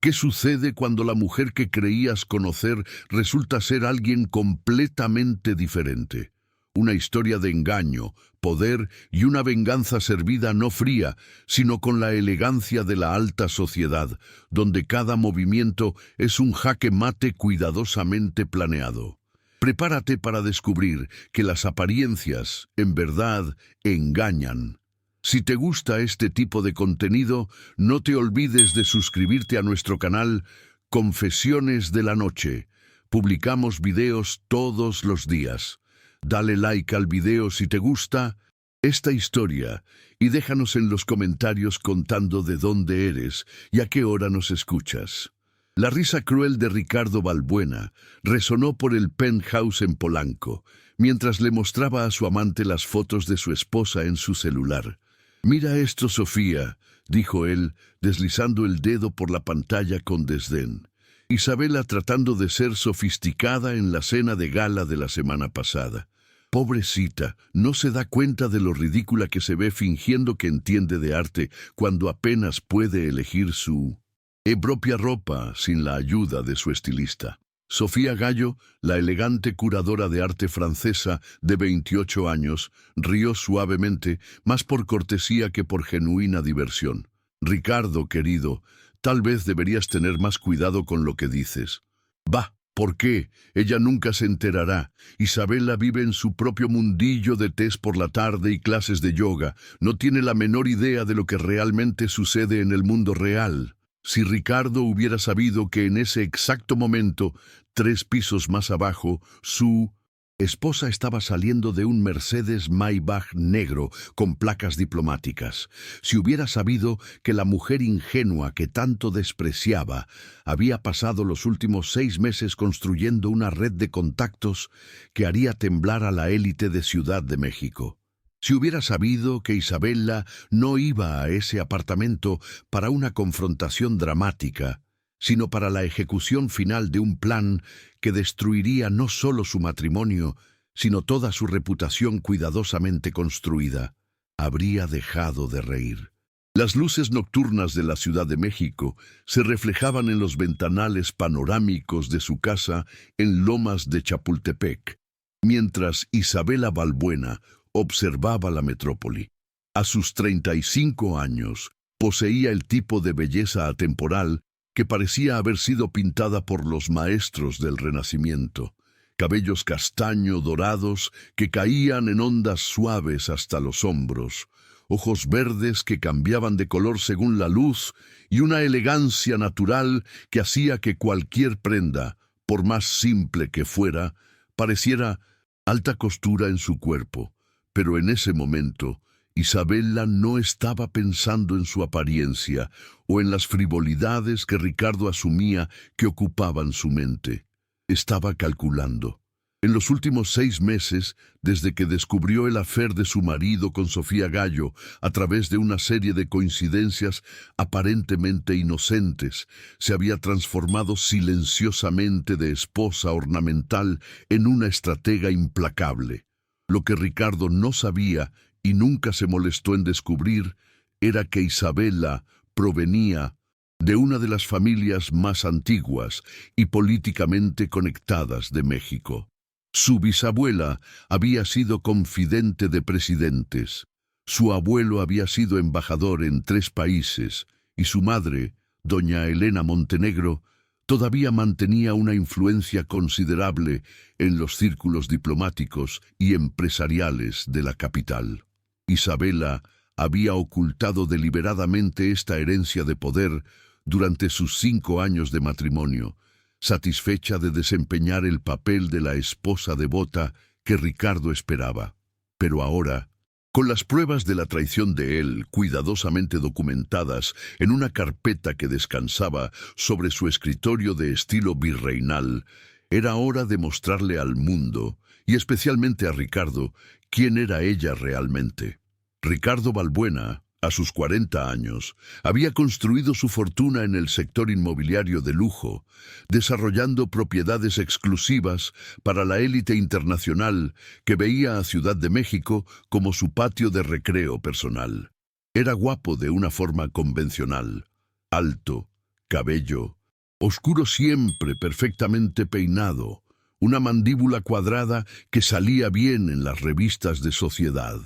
¿Qué sucede cuando la mujer que creías conocer resulta ser alguien completamente diferente? Una historia de engaño, poder y una venganza servida no fría, sino con la elegancia de la alta sociedad, donde cada movimiento es un jaque mate cuidadosamente planeado. Prepárate para descubrir que las apariencias, en verdad, engañan. Si te gusta este tipo de contenido, no te olvides de suscribirte a nuestro canal Confesiones de la Noche. Publicamos videos todos los días. Dale like al video si te gusta esta historia y déjanos en los comentarios contando de dónde eres y a qué hora nos escuchas. La risa cruel de Ricardo Balbuena resonó por el penthouse en Polanco, mientras le mostraba a su amante las fotos de su esposa en su celular. «Mira esto, Sofía», dijo él, deslizando el dedo por la pantalla con desdén. Isabela tratando de ser sofisticada en la cena de gala de la semana pasada. Pobrecita, no se da cuenta de lo ridícula que se ve fingiendo que entiende de arte cuando apenas puede elegir su propia ropa sin la ayuda de su estilista. Sofía Gallo, la elegante curadora de arte francesa de 28 años, rió suavemente, más por cortesía que por genuina diversión. «Ricardo, querido, tal vez deberías tener más cuidado con lo que dices». «Bah, ¿por qué? Ella nunca se enterará. Isabela vive en su propio mundillo de tés por la tarde y clases de yoga. No tiene la menor idea de lo que realmente sucede en el mundo real». Si Ricardo hubiera sabido que en ese exacto momento, 3 pisos más abajo, su esposa estaba saliendo de un Mercedes Maybach negro con placas diplomáticas. Si hubiera sabido que la mujer ingenua que tanto despreciaba había pasado los últimos 6 meses construyendo una red de contactos que haría temblar a la élite de Ciudad de México. Si hubiera sabido que Isabela no iba a ese apartamento para una confrontación dramática, sino para la ejecución final de un plan que destruiría no solo su matrimonio, sino toda su reputación cuidadosamente construida, habría dejado de reír. Las luces nocturnas de la Ciudad de México se reflejaban en los ventanales panorámicos de su casa en Lomas de Chapultepec, mientras Isabela Balbuena observaba la metrópoli. A sus 35 años, poseía el tipo de belleza atemporal que parecía haber sido pintada por los maestros del Renacimiento. Cabellos castaño dorados que caían en ondas suaves hasta los hombros, ojos verdes que cambiaban de color según la luz y una elegancia natural que hacía que cualquier prenda, por más simple que fuera, pareciera alta costura en su cuerpo. Pero en ese momento, Isabela no estaba pensando en su apariencia o en las frivolidades que Ricardo asumía que ocupaban su mente. Estaba calculando. En los últimos 6 meses, desde que descubrió el affair de su marido con Sofía Gallo a través de una serie de coincidencias aparentemente inocentes, se había transformado silenciosamente de esposa ornamental en una estratega implacable. Lo que Ricardo no sabía y nunca se molestó en descubrir era que Isabela provenía de una de las familias más antiguas y políticamente conectadas de México. Su bisabuela había sido confidente de presidentes, su abuelo había sido embajador en 3 países y su madre, doña Elena Montenegro, todavía mantenía una influencia considerable en los círculos diplomáticos y empresariales de la capital. Isabela había ocultado deliberadamente esta herencia de poder durante sus 5 años de matrimonio, satisfecha de desempeñar el papel de la esposa devota que Ricardo esperaba. Pero ahora, con las pruebas de la traición de él cuidadosamente documentadas en una carpeta que descansaba sobre su escritorio de estilo virreinal, era hora de mostrarle al mundo, y especialmente a Ricardo, quién era ella realmente. Ricardo Balbuena, a sus 40 años, había construido su fortuna en el sector inmobiliario de lujo, desarrollando propiedades exclusivas para la élite internacional que veía a Ciudad de México como su patio de recreo personal. Era guapo de una forma convencional, alto, cabello oscuro siempre perfectamente peinado, una mandíbula cuadrada que salía bien en las revistas de sociedad.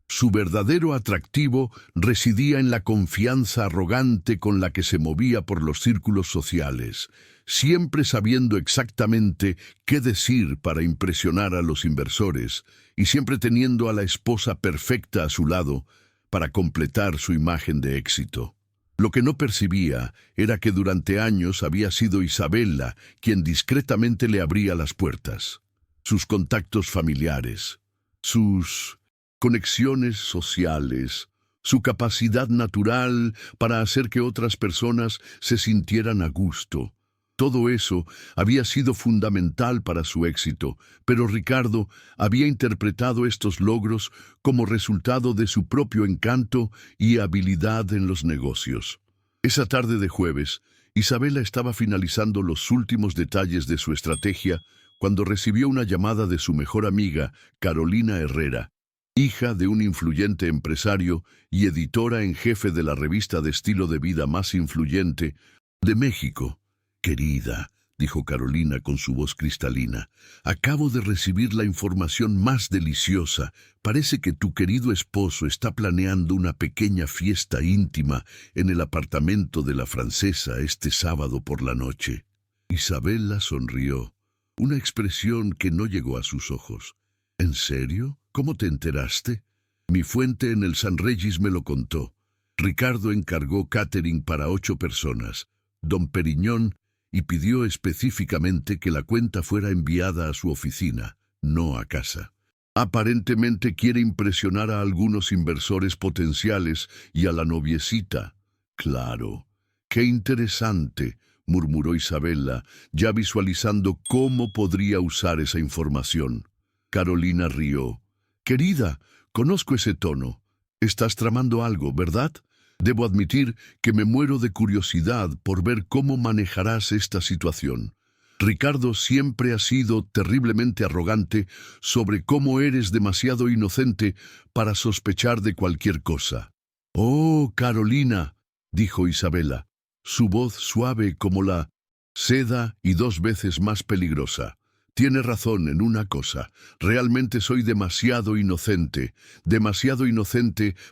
Su verdadero atractivo residía en la confianza arrogante con la que se movía por los círculos sociales, siempre sabiendo exactamente qué decir para impresionar a los inversores y siempre teniendo a la esposa perfecta a su lado para completar su imagen de éxito. Lo que no percibía era que durante años había sido Isabella quien discretamente le abría las puertas. Sus contactos familiares, sus conexiones sociales, su capacidad natural para hacer que otras personas se sintieran a gusto. Todo eso había sido fundamental para su éxito, pero Ricardo había interpretado estos logros como resultado de su propio encanto y habilidad en los negocios. Esa tarde de jueves, Isabella estaba finalizando los últimos detalles de su estrategia cuando recibió una llamada de su mejor amiga, Carolina Herrera, hija de un influyente empresario y editora en jefe de la revista de estilo de vida más influyente de México. «Querida», dijo Carolina con su voz cristalina, «acabo de recibir la información más deliciosa. Parece que tu querido esposo está planeando una pequeña fiesta íntima en el apartamento de la francesa este sábado por la noche». Isabella sonrió, una expresión que no llegó a sus ojos. «¿En serio? ¿Cómo te enteraste?» «Mi fuente en el San Regis me lo contó. Ricardo encargó catering para 8 personas. Don Periñón y pidió específicamente que la cuenta fuera enviada a su oficina, no a casa. Aparentemente quiere impresionar a algunos inversores potenciales y a la noviecita». «Claro, qué interesante», murmuró Isabella, ya visualizando cómo podría usar esa información. Carolina rió. «Querida, conozco ese tono. Estás tramando algo, ¿verdad? Debo admitir que me muero de curiosidad por ver cómo manejarás esta situación. Ricardo siempre ha sido terriblemente arrogante sobre cómo eres demasiado inocente para sospechar de cualquier cosa». «Oh, Carolina», dijo Isabella, su voz suave como la seda y 2 veces más peligrosa. «Tiene razón en una cosa. Realmente soy demasiado inocente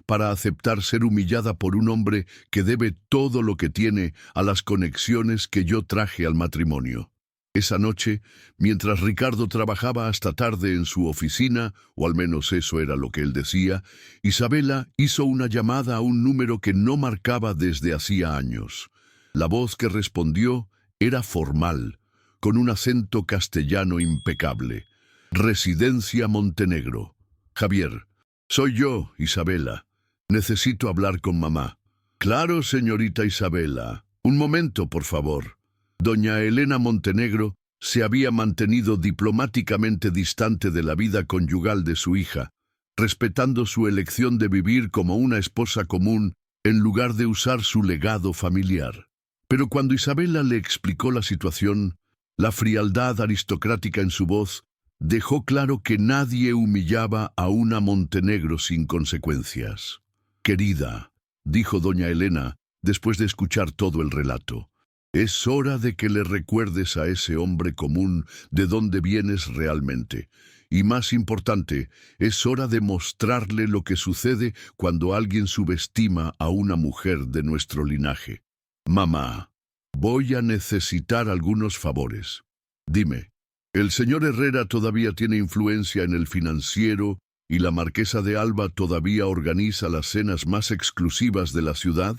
para aceptar ser humillada por un hombre que debe todo lo que tiene a las conexiones que yo traje al matrimonio». Esa noche, mientras Ricardo trabajaba hasta tarde en su oficina, o al menos eso era lo que él decía, Isabella hizo una llamada a un número que no marcaba desde hacía años. La voz que respondió era formal, con un acento castellano impecable. «Residencia Montenegro. Javier». «Soy yo, Isabella. Necesito hablar con mamá». «Claro, señorita Isabella. Un momento, por favor». Doña Elena Montenegro se había mantenido diplomáticamente distante de la vida conyugal de su hija, respetando su elección de vivir como una esposa común en lugar de usar su legado familiar. Pero cuando Isabella le explicó la situación, la frialdad aristocrática en su voz dejó claro que nadie humillaba a una Montenegro sin consecuencias. «Querida», dijo doña Elena, después de escuchar todo el relato, «es hora de que le recuerdes a ese hombre común de dónde vienes realmente. Y más importante, es hora de mostrarle lo que sucede cuando alguien subestima a una mujer de nuestro linaje. Mamá, voy a necesitar algunos favores. Dime, ¿el señor Herrera todavía tiene influencia en el financiero y la marquesa de Alba todavía organiza las cenas más exclusivas de la ciudad?»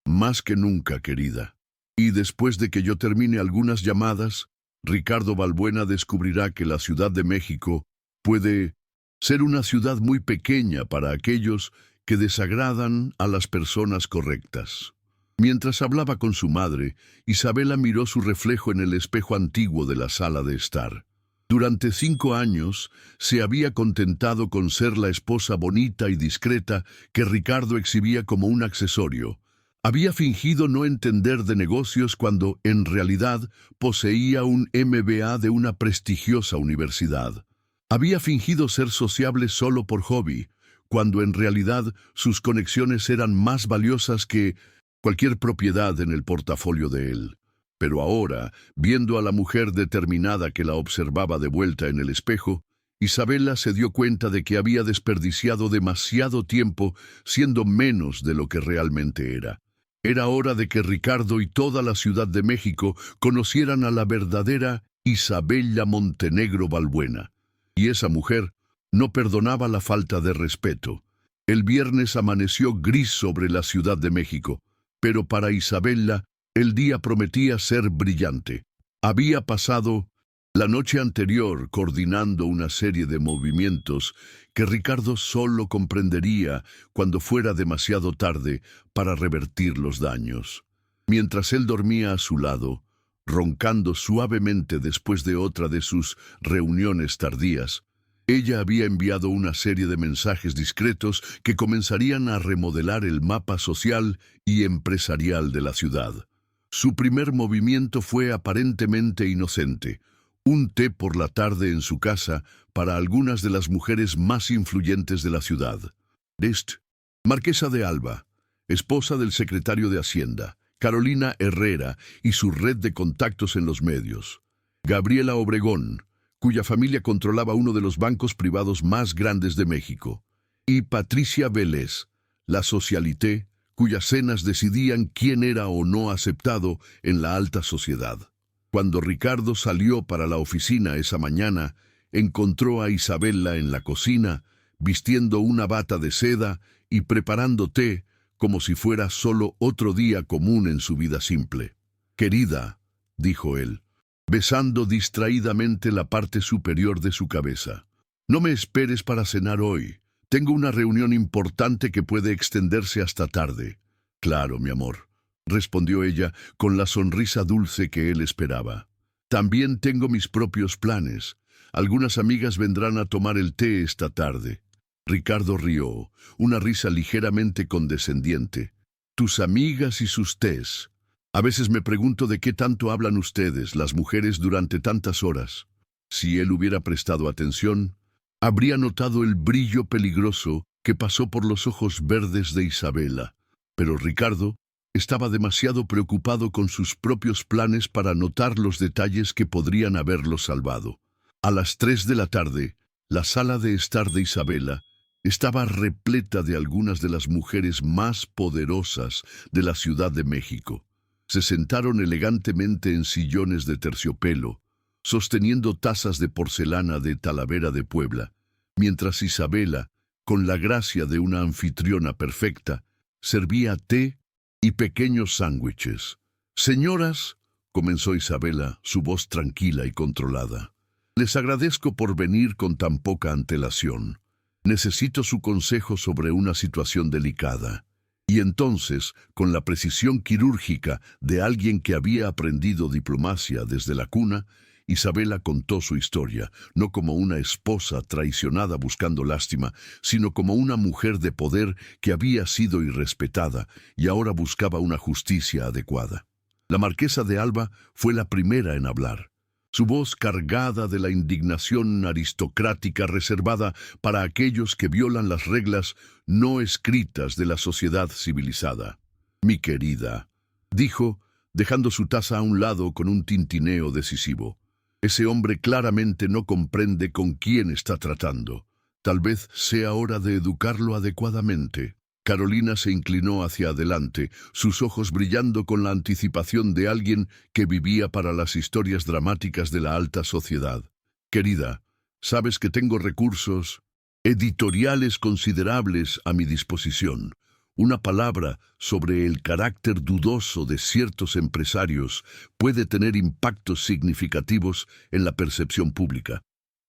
«Más que nunca, querida. Y después de que yo termine algunas llamadas, Ricardo Balbuena descubrirá que la Ciudad de México puede ser una ciudad muy pequeña para aquellos que desagradan a las personas correctas». Mientras hablaba con su madre, Isabella miró su reflejo en el espejo antiguo de la sala de estar. Durante 5 años se había contentado con ser la esposa bonita y discreta que Ricardo exhibía como un accesorio. Había fingido no entender de negocios cuando, en realidad, poseía un MBA de una prestigiosa universidad. Había fingido ser sociable solo por hobby, cuando en realidad sus conexiones eran más valiosas que cualquier propiedad en el portafolio de él. Pero ahora, viendo a la mujer determinada que la observaba de vuelta en el espejo, Isabela se dio cuenta de que había desperdiciado demasiado tiempo siendo menos de lo que realmente era. Era hora de que Ricardo y toda la Ciudad de México conocieran a la verdadera Isabela Montenegro Balbuena. Y esa mujer no perdonaba la falta de respeto. El viernes amaneció gris sobre la Ciudad de México, pero para Isabela el día prometía ser brillante. Había pasado la noche anterior coordinando una serie de movimientos que Ricardo solo comprendería cuando fuera demasiado tarde para revertir los daños. Mientras él dormía a su lado, roncando suavemente después de otra de sus reuniones tardías, ella había enviado una serie de mensajes discretos que comenzarían a remodelar el mapa social y empresarial de la ciudad. Su primer movimiento fue aparentemente inocente: un té por la tarde en su casa para algunas de las mujeres más influyentes de la ciudad. Marquesa de Alba, esposa del secretario de Hacienda, Carolina Herrera y su red de contactos en los medios. Gabriela Obregón, cuya familia controlaba uno de los bancos privados más grandes de México. Y Patricia Vélez, la socialité, cuyas cenas decidían quién era o no aceptado en la alta sociedad. Cuando Ricardo salió para la oficina esa mañana, encontró a Isabela en la cocina, vistiendo una bata de seda y preparando té como si fuera solo otro día común en su vida simple. «Querida», dijo él, besando distraídamente la parte superior de su cabeza, «no me esperes para cenar hoy. Tengo una reunión importante que puede extenderse hasta tarde». «Claro, mi amor», respondió ella con la sonrisa dulce que él esperaba. «También tengo mis propios planes. Algunas amigas vendrán a tomar el té esta tarde». Ricardo rió, una risa ligeramente condescendiente. «Tus amigas y sus tés. A veces me pregunto de qué tanto hablan ustedes, las mujeres, durante tantas horas». Si él hubiera prestado atención, habría notado el brillo peligroso que pasó por los ojos verdes de Isabela. Pero Ricardo estaba demasiado preocupado con sus propios planes para notar los detalles que podrían haberlo salvado. A las 3 de la tarde, la sala de estar de Isabela estaba repleta de algunas de las mujeres más poderosas de la Ciudad de México. Se sentaron elegantemente en sillones de terciopelo, sosteniendo tazas de porcelana de Talavera de Puebla, mientras Isabela, con la gracia de una anfitriona perfecta, servía té y pequeños sándwiches. «Señoras», comenzó Isabela, su voz tranquila y controlada, «les agradezco por venir con tan poca antelación. Necesito su consejo sobre una situación delicada». Y entonces, con la precisión quirúrgica de alguien que había aprendido diplomacia desde la cuna, Isabela contó su historia, no como una esposa traicionada buscando lástima, sino como una mujer de poder que había sido irrespetada y ahora buscaba una justicia adecuada. La marquesa de Alba fue la primera en hablar. Su voz cargada de la indignación aristocrática reservada para aquellos que violan las reglas no escritas de la sociedad civilizada. «Mi querida», dijo, dejando su taza a un lado con un tintineo decisivo, «ese hombre claramente no comprende con quién está tratando. Tal vez sea hora de educarlo adecuadamente». Carolina se inclinó hacia adelante, sus ojos brillando con la anticipación de alguien que vivía para las historias dramáticas de la alta sociedad. «Querida, sabes que tengo recursos editoriales considerables a mi disposición. Una palabra sobre el carácter dudoso de ciertos empresarios puede tener impactos significativos en la percepción pública».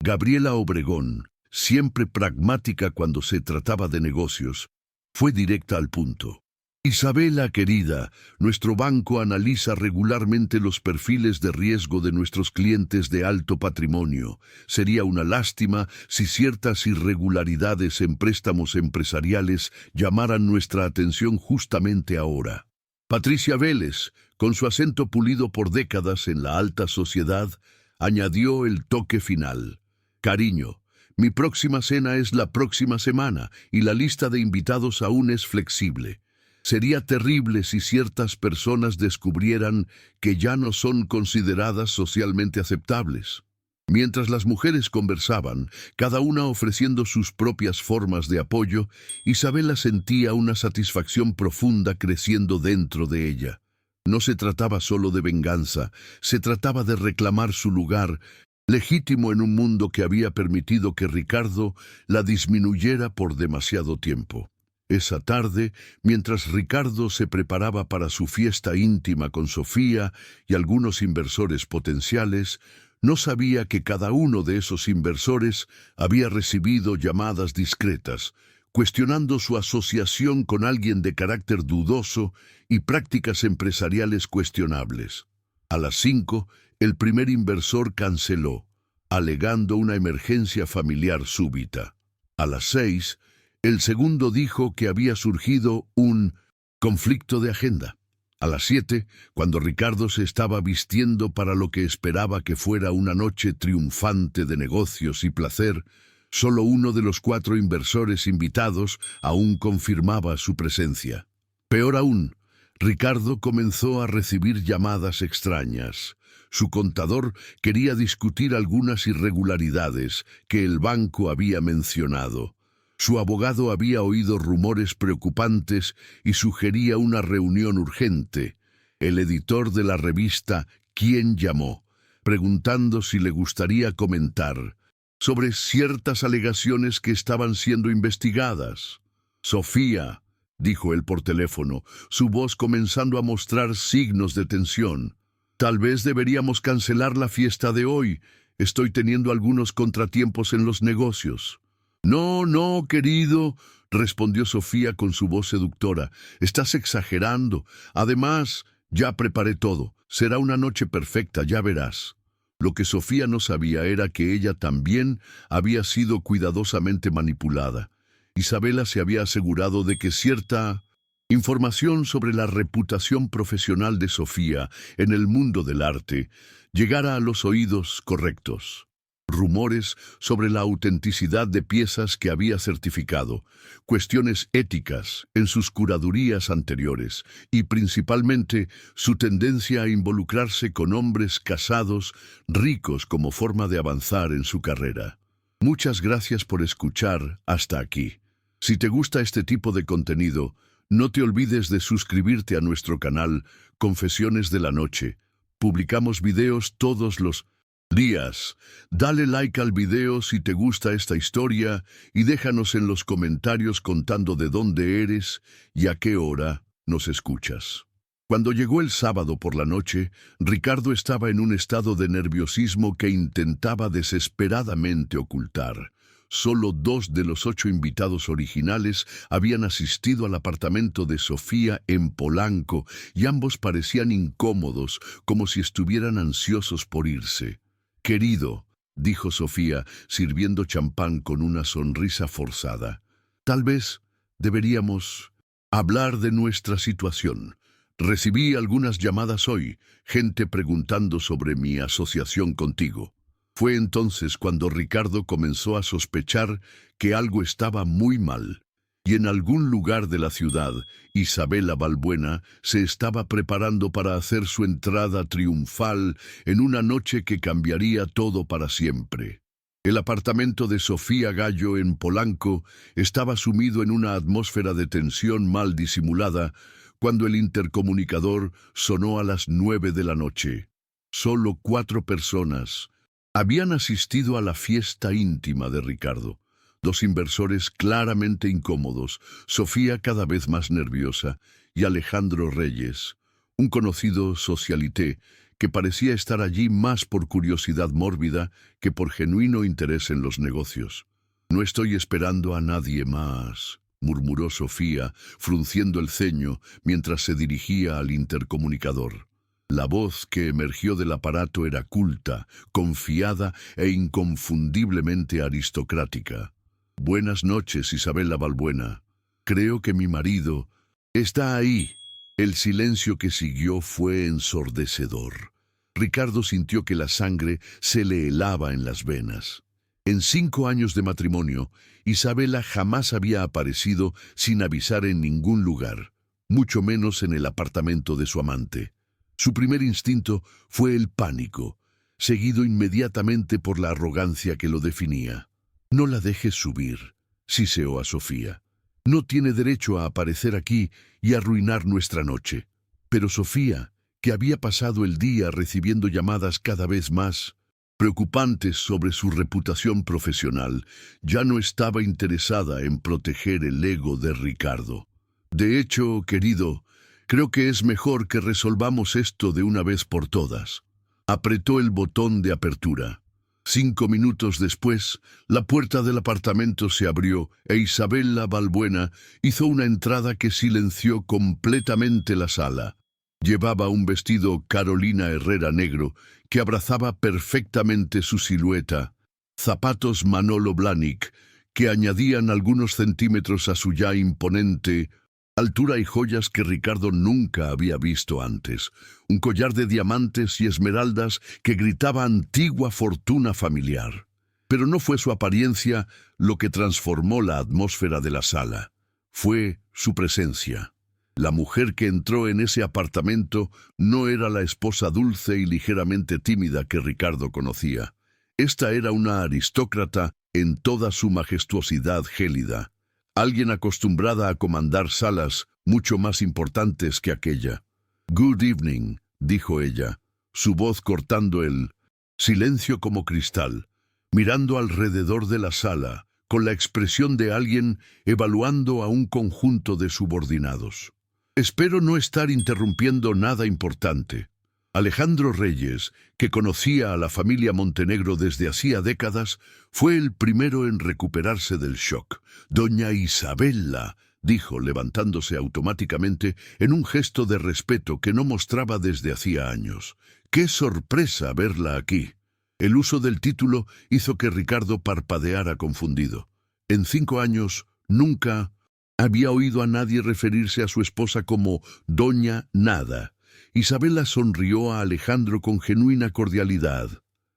Gabriela Obregón, siempre pragmática cuando se trataba de negocios, fue directa al punto. «Isabela, querida, nuestro banco analiza regularmente los perfiles de riesgo de nuestros clientes de alto patrimonio. Sería una lástima si ciertas irregularidades en préstamos empresariales llamaran nuestra atención justamente ahora». Patricia Vélez, con su acento pulido por décadas en la alta sociedad, añadió el toque final. «Cariño, mi próxima cena es la próxima semana y la lista de invitados aún es flexible. Sería terrible si ciertas personas descubrieran que ya no son consideradas socialmente aceptables. Mientras las mujeres conversaban, cada una ofreciendo sus propias formas de apoyo, Isabela sentía una satisfacción profunda creciendo dentro de ella. No se trataba solo de venganza, se trataba de reclamar su lugar, legítimo en un mundo que había permitido que Ricardo la disminuyera por demasiado tiempo. Esa tarde, mientras Ricardo se preparaba para su fiesta íntima con Sofía y algunos inversores potenciales, no sabía que cada uno de esos inversores había recibido llamadas discretas, cuestionando su asociación con alguien de carácter dudoso y prácticas empresariales cuestionables. A las 5, el primer inversor canceló, alegando una emergencia familiar súbita. A las 6, el segundo dijo que había surgido un conflicto de agenda. A las 7, cuando Ricardo se estaba vistiendo para lo que esperaba que fuera una noche triunfante de negocios y placer, solo uno de los 4 inversores invitados aún confirmaba su presencia. Peor aún, Ricardo comenzó a recibir llamadas extrañas. Su contador quería discutir algunas irregularidades que el banco había mencionado. Su abogado había oído rumores preocupantes y sugería una reunión urgente. El editor de la revista «¿Quién llamó?», preguntando si le gustaría comentar sobre ciertas alegaciones que estaban siendo investigadas. «Sofía», dijo él por teléfono, su voz comenzando a mostrar signos de tensión. «Tal vez deberíamos cancelar la fiesta de hoy. Estoy teniendo algunos contratiempos en los negocios». «No, no, querido», respondió Sofía con su voz seductora. «Estás exagerando. Además, ya preparé todo. Será una noche perfecta, ya verás». Lo que Sofía no sabía era que ella también había sido cuidadosamente manipulada. Isabela se había asegurado de que cierta información sobre la reputación profesional de Sofía en el mundo del arte llegara a los oídos correctos. Rumores sobre la autenticidad de piezas que había certificado, cuestiones éticas en sus curadurías anteriores y principalmente su tendencia a involucrarse con hombres casados ricos como forma de avanzar en su carrera. Muchas gracias por escuchar hasta aquí. Si te gusta este tipo de contenido, no te olvides de suscribirte a nuestro canal Confesiones de la Noche. Publicamos videos todos los días. Dale like al video si te gusta esta historia y déjanos en los comentarios contando de dónde eres y a qué hora nos escuchas. Cuando llegó el sábado por la noche, Ricardo estaba en un estado de nerviosismo que intentaba desesperadamente ocultar. Solo 2 de los 8 invitados originales habían asistido al apartamento de Sofía en Polanco y ambos parecían incómodos, como si estuvieran ansiosos por irse. «Querido», dijo Sofía, sirviendo champán con una sonrisa forzada, «tal vez deberíamos hablar de nuestra situación. Recibí algunas llamadas hoy, gente preguntando sobre mi asociación contigo». Fue entonces cuando Ricardo comenzó a sospechar que algo estaba muy mal. Y en algún lugar de la ciudad, Isabela Balbuena se estaba preparando para hacer su entrada triunfal en una noche que cambiaría todo para siempre. El apartamento de Sofía Gallo en Polanco estaba sumido en una atmósfera de tensión mal disimulada cuando el intercomunicador sonó a las 9 de la noche. Solo 4 personas habían asistido a la fiesta íntima de Ricardo. 2 inversores claramente incómodos, Sofía cada vez más nerviosa y Alejandro Reyes, un conocido socialité que parecía estar allí más por curiosidad mórbida que por genuino interés en los negocios. «No estoy esperando a nadie más», murmuró Sofía, frunciendo el ceño mientras se dirigía al intercomunicador. La voz que emergió del aparato era culta, confiada e inconfundiblemente aristocrática. «Buenas noches, Isabela Balbuena. Creo que mi marido está ahí». El silencio que siguió fue ensordecedor. Ricardo sintió que la sangre se le helaba en las venas. En 5 años de matrimonio, Isabela jamás había aparecido sin avisar en ningún lugar. mucho menos en el apartamento de su amante. Su primer instinto fue el pánico, seguido inmediatamente por la arrogancia que lo definía. «No la dejes subir», siseó a Sofía. «No tiene derecho a aparecer aquí y arruinar nuestra noche». Pero Sofía, que había pasado el día recibiendo llamadas cada vez más preocupantes sobre su reputación profesional, ya no estaba interesada en proteger el ego de Ricardo. «De hecho, querido, creo que es mejor que resolvamos esto de una vez por todas». Apretó el botón de apertura. 5 minutos después, la puerta del apartamento se abrió e Isabella Balbuena hizo una entrada que silenció completamente la sala. Llevaba un vestido Carolina Herrera negro que abrazaba perfectamente su silueta, zapatos Manolo Blahnik que añadían algunos centímetros a su ya imponente altura y joyas que Ricardo nunca había visto antes, un collar de diamantes y esmeraldas que gritaba antigua fortuna familiar. Pero no fue su apariencia lo que transformó la atmósfera de la sala, fue su presencia. La mujer que entró en ese apartamento no era la esposa dulce y ligeramente tímida que Ricardo conocía. Esta era una aristócrata en toda su majestuosidad gélida, alguien acostumbrada a comandar salas mucho más importantes que aquella. «Good evening», dijo ella, su voz cortando el silencio como cristal, mirando alrededor de la sala, con la expresión de alguien evaluando a un conjunto de subordinados. «Espero no estar interrumpiendo nada importante». Alejandro Reyes, que conocía a la familia Montenegro desde hacía décadas, fue el primero en recuperarse del shock. «Doña Isabella», dijo, levantándose automáticamente en un gesto de respeto que no mostraba desde hacía años. «¡Qué sorpresa verla aquí!». El uso del título hizo que Ricardo parpadeara confundido. En 5 años nunca había oído a nadie referirse a su esposa como Doña Nada. Isabella sonrió a Alejandro con genuina cordialidad.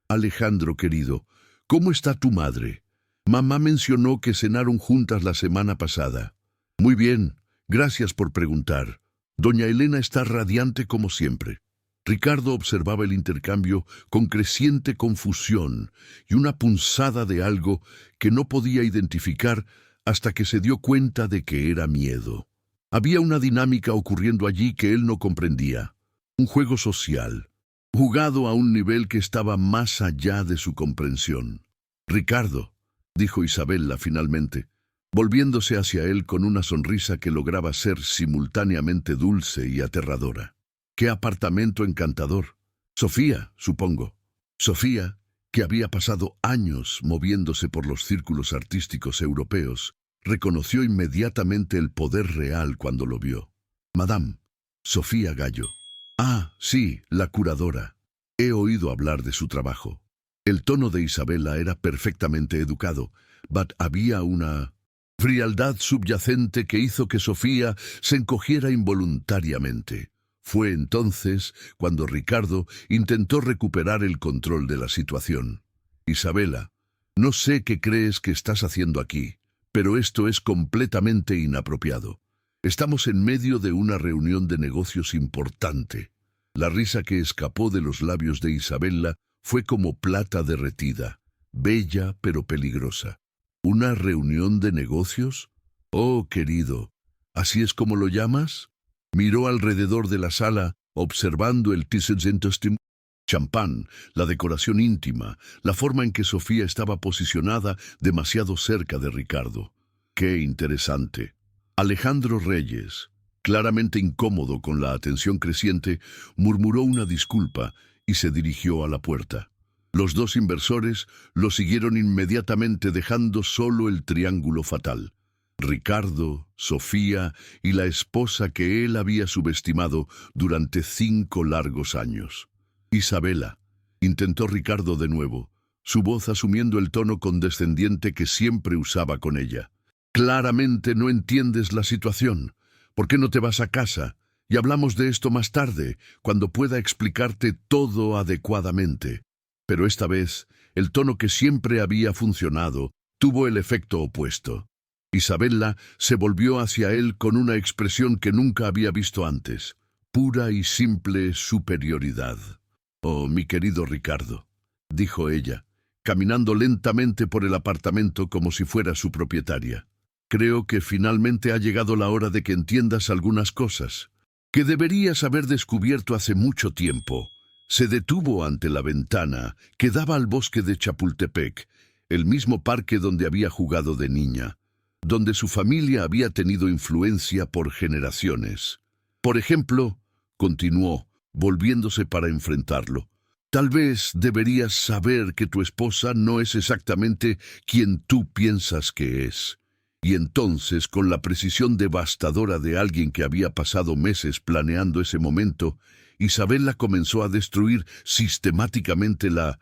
«Alejandro, querido, ¿cómo está tu madre? Mamá mencionó que cenaron juntas la semana pasada». «Muy bien, gracias por preguntar. Doña Elena está radiante como siempre». Ricardo observaba el intercambio con creciente confusión y una punzada de algo que no podía identificar hasta que se dio cuenta de que era miedo. Había una dinámica ocurriendo allí que él no comprendía. Un juego social, jugado a un nivel que estaba más allá de su comprensión. «Ricardo», dijo Isabella finalmente, volviéndose hacia él con una sonrisa que lograba ser simultáneamente dulce y aterradora. «¡Qué apartamento encantador! Sofía, supongo». Sofía, que había pasado años moviéndose por los círculos artísticos europeos, reconoció inmediatamente el poder real cuando lo vio. «Madame, Sofía Gallo». «Ah, sí, la curadora. He oído hablar de su trabajo». El tono de Isabella era perfectamente educado, pero había una frialdad subyacente que hizo que Sofía se encogiera involuntariamente. Fue entonces cuando Ricardo intentó recuperar el control de la situación. «Isabella, no sé qué crees que estás haciendo aquí, pero esto es completamente inapropiado. Estamos en medio de una reunión de negocios importante». La risa que escapó de los labios de Isabella fue como plata derretida, bella pero peligrosa. «¿Una reunión de negocios? Oh, querido, ¿así es como lo llamas?». Miró alrededor de la sala, observando el Tissenzentosten, champán, la decoración íntima, la forma en que Sofía estaba posicionada demasiado cerca de Ricardo. «Qué interesante». Alejandro Reyes, claramente incómodo con la atención creciente, murmuró una disculpa y se dirigió a la puerta. Los dos inversores lo siguieron inmediatamente, dejando solo el triángulo fatal: Ricardo, Sofía y la esposa que él había subestimado durante 5 largos años. «Isabella», intentó Ricardo de nuevo, su voz asumiendo el tono condescendiente que siempre usaba con ella. «Claramente no entiendes la situación. ¿Por qué no te vas a casa y hablamos de esto más tarde, cuando pueda explicarte todo adecuadamente?» Pero esta vez, el tono que siempre había funcionado tuvo el efecto opuesto. Isabella se volvió hacia él con una expresión que nunca había visto antes. Pura y simple superioridad. «Oh, mi querido Ricardo», dijo ella, caminando lentamente por el apartamento como si fuera su propietaria. «Creo que finalmente ha llegado la hora de que entiendas algunas cosas que deberías haber descubierto hace mucho tiempo». Se detuvo ante la ventana que daba al bosque de Chapultepec, el mismo parque donde había jugado de niña, donde su familia había tenido influencia por generaciones. Por ejemplo, continuó, volviéndose para enfrentarlo, tal vez deberías saber que tu esposa no es exactamente quien tú piensas que es. Y entonces, con la precisión devastadora de alguien que había pasado meses planeando ese momento, Isabella comenzó a destruir sistemáticamente la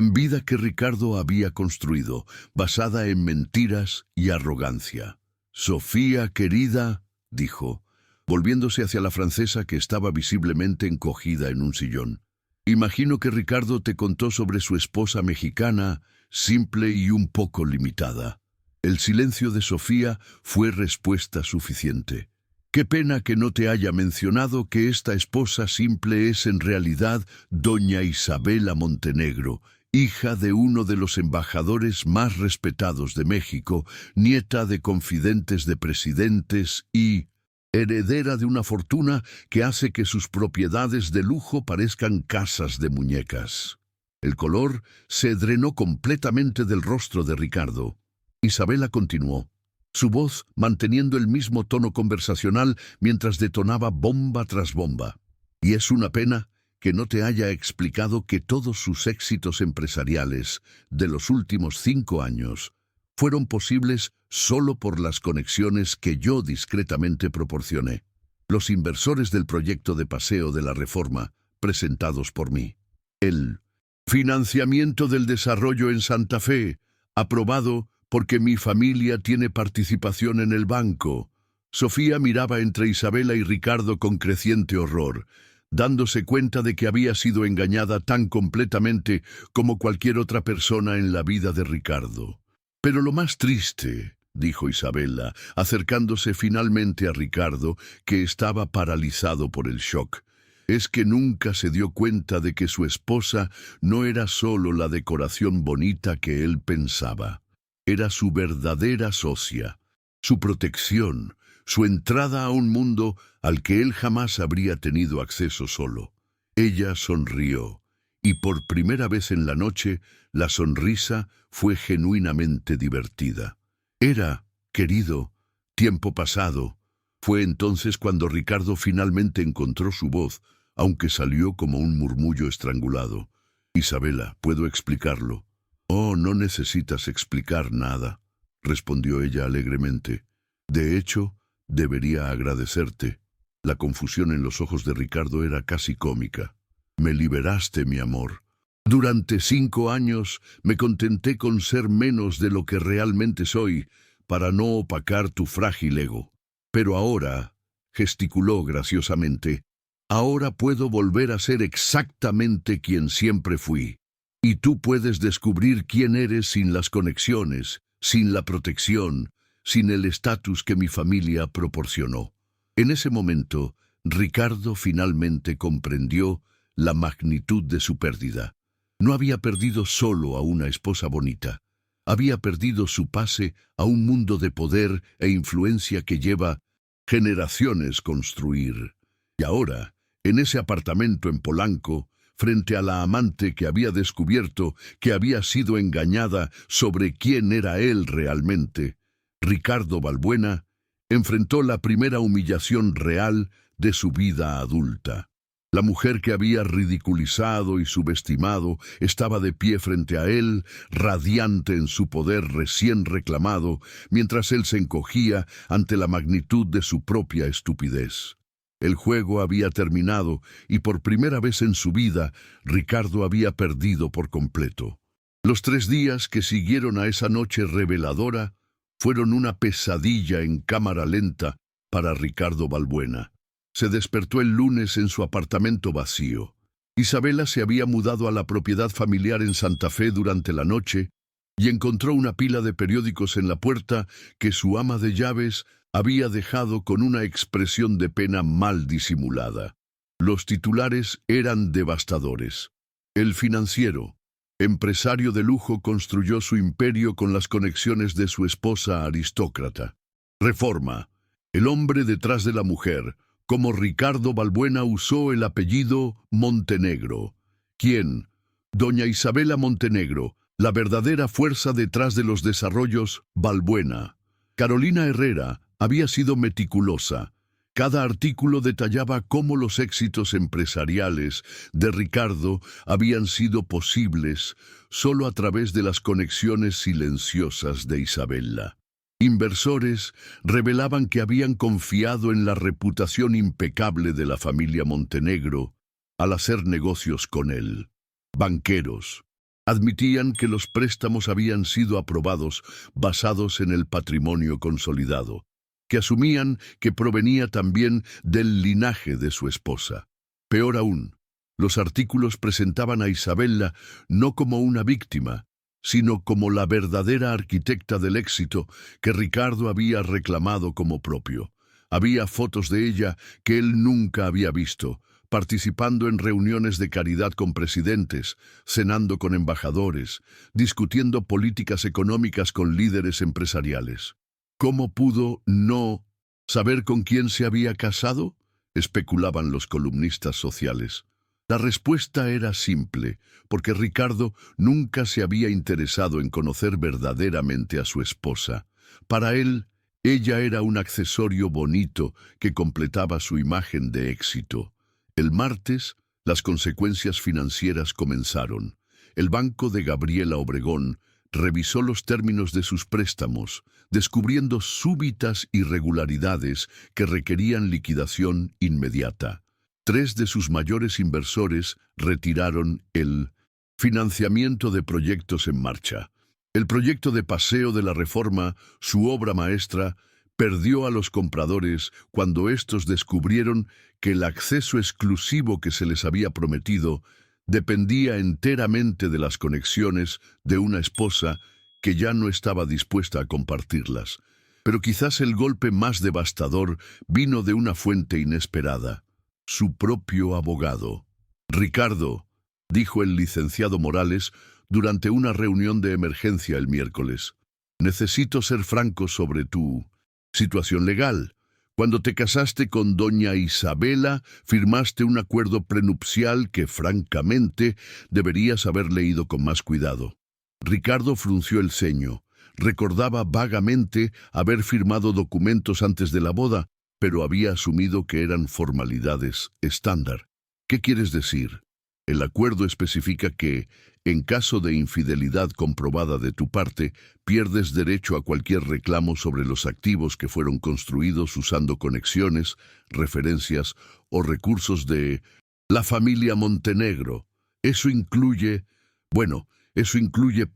vida que Ricardo había construido, basada en mentiras y arrogancia. «Sofía, querida», dijo, volviéndose hacia la francesa que estaba visiblemente encogida en un sillón. «Imagino que Ricardo te contó sobre su esposa mexicana, simple y un poco limitada». El silencio de Sofía fue respuesta suficiente. «Qué pena que no te haya mencionado que esta esposa simple es en realidad doña Isabella Montenegro, hija de uno de los embajadores más respetados de México, nieta de confidentes de presidentes y heredera de una fortuna que hace que sus propiedades de lujo parezcan casas de muñecas». El color se drenó completamente del rostro de Ricardo. Isabella continuó, su voz manteniendo el mismo tono conversacional mientras detonaba bomba tras bomba. «Y es una pena que no te haya explicado que todos sus éxitos empresariales de los últimos 5 años fueron posibles solo por las conexiones que yo discretamente proporcioné. Los inversores del proyecto de Paseo de la Reforma, presentados por mí. El financiamiento del desarrollo en Santa Fe, aprobado porque mi familia tiene participación en el banco». Sofía miraba entre Isabella y Ricardo con creciente horror, dándose cuenta de que había sido engañada tan completamente como cualquier otra persona en la vida de Ricardo. «Pero lo más triste», dijo Isabella, acercándose finalmente a Ricardo, que estaba paralizado por el shock, «es que nunca se dio cuenta de que su esposa no era solo la decoración bonita que él pensaba. Era su verdadera socia, su protección, su entrada a un mundo al que él jamás habría tenido acceso solo». Ella sonrió, y por primera vez en la noche, la sonrisa fue genuinamente divertida. «Era, querido, tiempo pasado». Fue entonces cuando Ricardo finalmente encontró su voz, aunque salió como un murmullo estrangulado. «Isabella, ¿puedo explicarlo?» «Oh, no necesitas explicar nada», respondió ella alegremente. «De hecho, debería agradecerte». La confusión en los ojos de Ricardo era casi cómica. «Me liberaste, mi amor. Durante 5 años me contenté con ser menos de lo que realmente soy, para no opacar tu frágil ego. Pero ahora», gesticuló graciosamente, «ahora puedo volver a ser exactamente quien siempre fui. Y tú puedes descubrir quién eres sin las conexiones, sin la protección, sin el estatus que mi familia proporcionó». En ese momento, Ricardo finalmente comprendió la magnitud de su pérdida. No había perdido solo a una esposa bonita. Había perdido su pase a un mundo de poder e influencia que lleva generaciones construir. Y ahora, en ese apartamento en Polanco, frente a la amante que había descubierto que había sido engañada sobre quién era él realmente, Ricardo Balbuena enfrentó la primera humillación real de su vida adulta. La mujer que había ridiculizado y subestimado estaba de pie frente a él, radiante en su poder recién reclamado, mientras él se encogía ante la magnitud de su propia estupidez. El juego había terminado y por primera vez en su vida, Ricardo había perdido por completo. Los 3 días que siguieron a esa noche reveladora fueron una pesadilla en cámara lenta para Ricardo Balbuena. Se despertó el lunes en su apartamento vacío. Isabella se había mudado a la propiedad familiar en Santa Fe durante la noche y encontró una pila de periódicos en la puerta que su ama de llaves había dejado con una expresión de pena mal disimulada. Los titulares eran devastadores. El financiero, empresario de lujo, construyó su imperio con las conexiones de su esposa aristócrata. Reforma. El hombre detrás de la mujer, como Ricardo Balbuena, usó el apellido Montenegro. ¿Quién? Doña Isabela Montenegro, la verdadera fuerza detrás de los desarrollos Balbuena. Carolina Herrera había sido meticulosa. Cada artículo detallaba cómo los éxitos empresariales de Ricardo habían sido posibles solo a través de las conexiones silenciosas de Isabela. Inversores revelaban que habían confiado en la reputación impecable de la familia Montenegro al hacer negocios con él. Banqueros admitían que los préstamos habían sido aprobados basados en el patrimonio consolidado, que asumían que provenía también del linaje de su esposa. Peor aún, los artículos presentaban a Isabela no como una víctima, sino como la verdadera arquitecta del éxito que Ricardo había reclamado como propio. Había fotos de ella que él nunca había visto, participando en reuniones de caridad con presidentes, cenando con embajadores, discutiendo políticas económicas con líderes empresariales. ¿Cómo pudo no saber con quién se había casado?, especulaban los columnistas sociales. La respuesta era simple, porque Ricardo nunca se había interesado en conocer verdaderamente a su esposa. Para él, ella era un accesorio bonito que completaba su imagen de éxito. El martes, las consecuencias financieras comenzaron. El banco de Gabriela Obregón revisó los términos de sus préstamos, descubriendo súbitas irregularidades que requerían liquidación inmediata. 3 de sus mayores inversores retiraron el financiamiento de proyectos en marcha. El proyecto de Paseo de la Reforma, su obra maestra, perdió a los compradores cuando estos descubrieron que el acceso exclusivo que se les había prometido dependía enteramente de las conexiones de una esposa que ya no estaba dispuesta a compartirlas. Pero quizás el golpe más devastador vino de una fuente inesperada: su propio abogado. «Ricardo», dijo el licenciado Morales durante una reunión de emergencia el miércoles, «necesito ser franco sobre tu situación legal. Cuando te casaste con doña Isabela, firmaste un acuerdo prenupcial que, francamente, deberías haber leído con más cuidado». Ricardo frunció el ceño. Recordaba vagamente haber firmado documentos antes de la boda, pero había asumido que eran formalidades estándar. ¿Qué quieres decir? El acuerdo especifica que, en caso de infidelidad comprobada de tu parte, pierdes derecho a cualquier reclamo sobre los activos que fueron construidos usando conexiones, referencias o recursos de la familia Montenegro. Eso incluye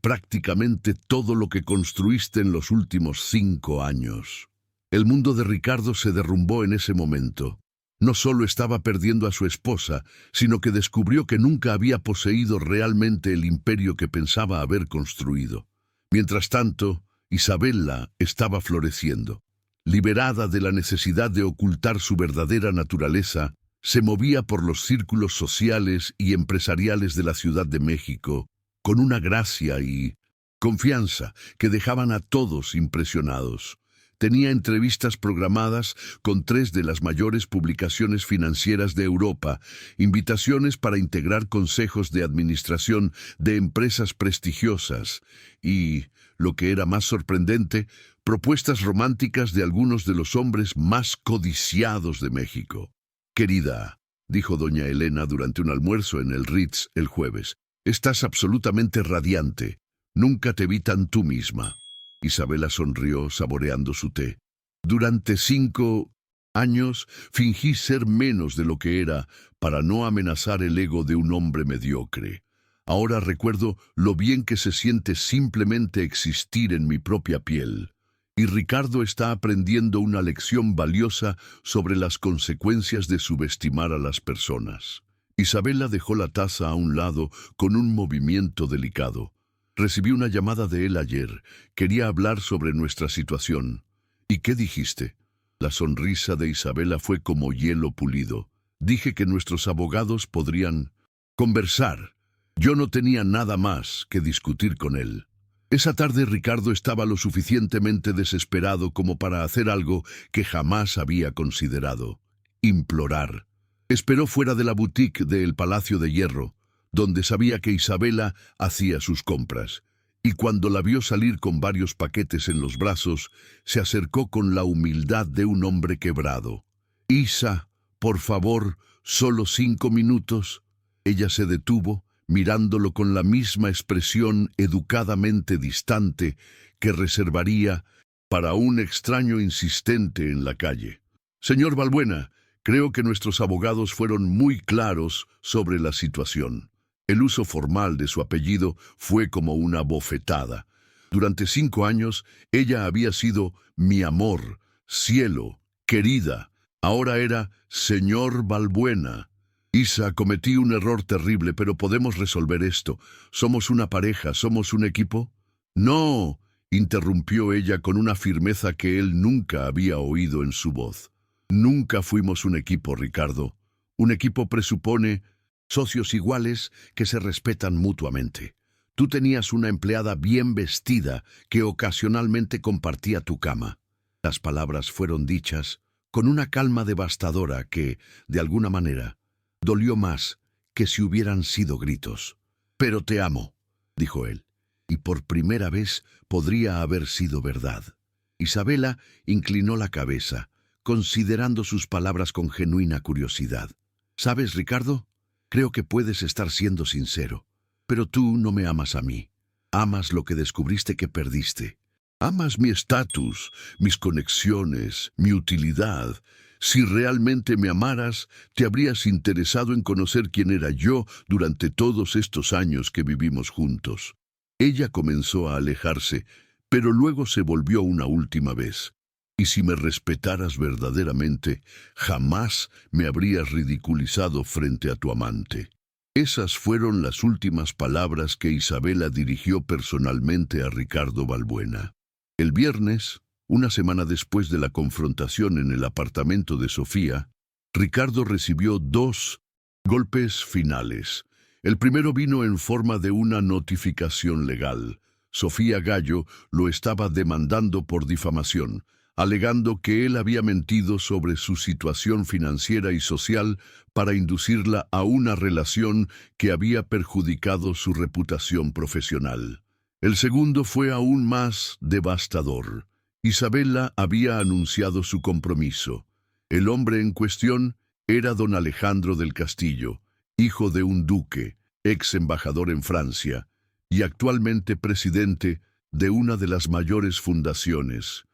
prácticamente todo lo que construiste en los últimos 5 años. El mundo de Ricardo se derrumbó en ese momento. No solo estaba perdiendo a su esposa, sino que descubrió que nunca había poseído realmente el imperio que pensaba haber construido. Mientras tanto, Isabela estaba floreciendo. Liberada de la necesidad de ocultar su verdadera naturaleza, se movía por los círculos sociales y empresariales de la Ciudad de México con una gracia y confianza que dejaban a todos impresionados. Tenía entrevistas programadas con 3 de las mayores publicaciones financieras de Europa, invitaciones para integrar consejos de administración de empresas prestigiosas y, lo que era más sorprendente, propuestas románticas de algunos de los hombres más codiciados de México. «Querida», dijo doña Elena durante un almuerzo en el Ritz el jueves, «estás absolutamente radiante. Nunca te vi tan tú misma». Isabela sonrió, saboreando su té. «Durante 5 años fingí ser menos de lo que era para no amenazar el ego de un hombre mediocre. Ahora recuerdo lo bien que se siente simplemente existir en mi propia piel. Y Ricardo está aprendiendo una lección valiosa sobre las consecuencias de subestimar a las personas». Isabela dejó la taza a un lado con un movimiento delicado. Recibí una llamada de él ayer. Quería hablar sobre nuestra situación. ¿Y qué dijiste? La sonrisa de Isabela fue como hielo pulido. Dije que nuestros abogados podrían conversar. Yo no tenía nada más que discutir con él. Esa tarde Ricardo estaba lo suficientemente desesperado como para hacer algo que jamás había considerado: implorar. Esperó fuera de la boutique del Palacio de Hierro, donde sabía que Isabela hacía sus compras, y cuando la vio salir con varios paquetes en los brazos, se acercó con la humildad de un hombre quebrado. «Isa, por favor, solo 5 minutos». Ella se detuvo, mirándolo con la misma expresión educadamente distante que reservaría para un extraño insistente en la calle. «Señor Balbuena, creo que nuestros abogados fueron muy claros sobre la situación». El uso formal de su apellido fue como una bofetada. Durante 5 años, ella había sido mi amor, cielo, querida. Ahora era señor Balbuena. Isa, cometí un error terrible, pero podemos resolver esto. ¿Somos una pareja? ¿Somos un equipo? No, interrumpió ella con una firmeza que él nunca había oído en su voz. Nunca fuimos un equipo, Ricardo. Un equipo presupone socios iguales que se respetan mutuamente. Tú tenías una empleada bien vestida que ocasionalmente compartía tu cama. Las palabras fueron dichas con una calma devastadora que, de alguna manera, dolió más que si hubieran sido gritos. «Pero te amo», dijo él, y por primera vez podría haber sido verdad. Isabela inclinó la cabeza, considerando sus palabras con genuina curiosidad. «¿Sabes, Ricardo? Creo que puedes estar siendo sincero, pero tú no me amas a mí. Amas lo que descubriste que perdiste. Amas mi estatus, mis conexiones, mi utilidad. Si realmente me amaras, te habrías interesado en conocer quién era yo durante todos estos años que vivimos juntos». Ella comenzó a alejarse, pero luego se volvió una última vez. «Y si me respetaras verdaderamente, jamás me habrías ridiculizado frente a tu amante». Esas fueron las últimas palabras que Isabela dirigió personalmente a Ricardo Balbuena. El viernes, una semana después de la confrontación en el apartamento de Sofía, Ricardo recibió 2 golpes finales. El primero vino en forma de una notificación legal. Sofía Gallo lo estaba demandando por difamación, alegando que él había mentido sobre su situación financiera y social para inducirla a una relación que había perjudicado su reputación profesional. El segundo fue aún más devastador. Isabela había anunciado su compromiso. El hombre en cuestión era don Alejandro del Castillo, hijo de un duque, ex embajador en Francia y actualmente presidente de una de las mayores fundaciones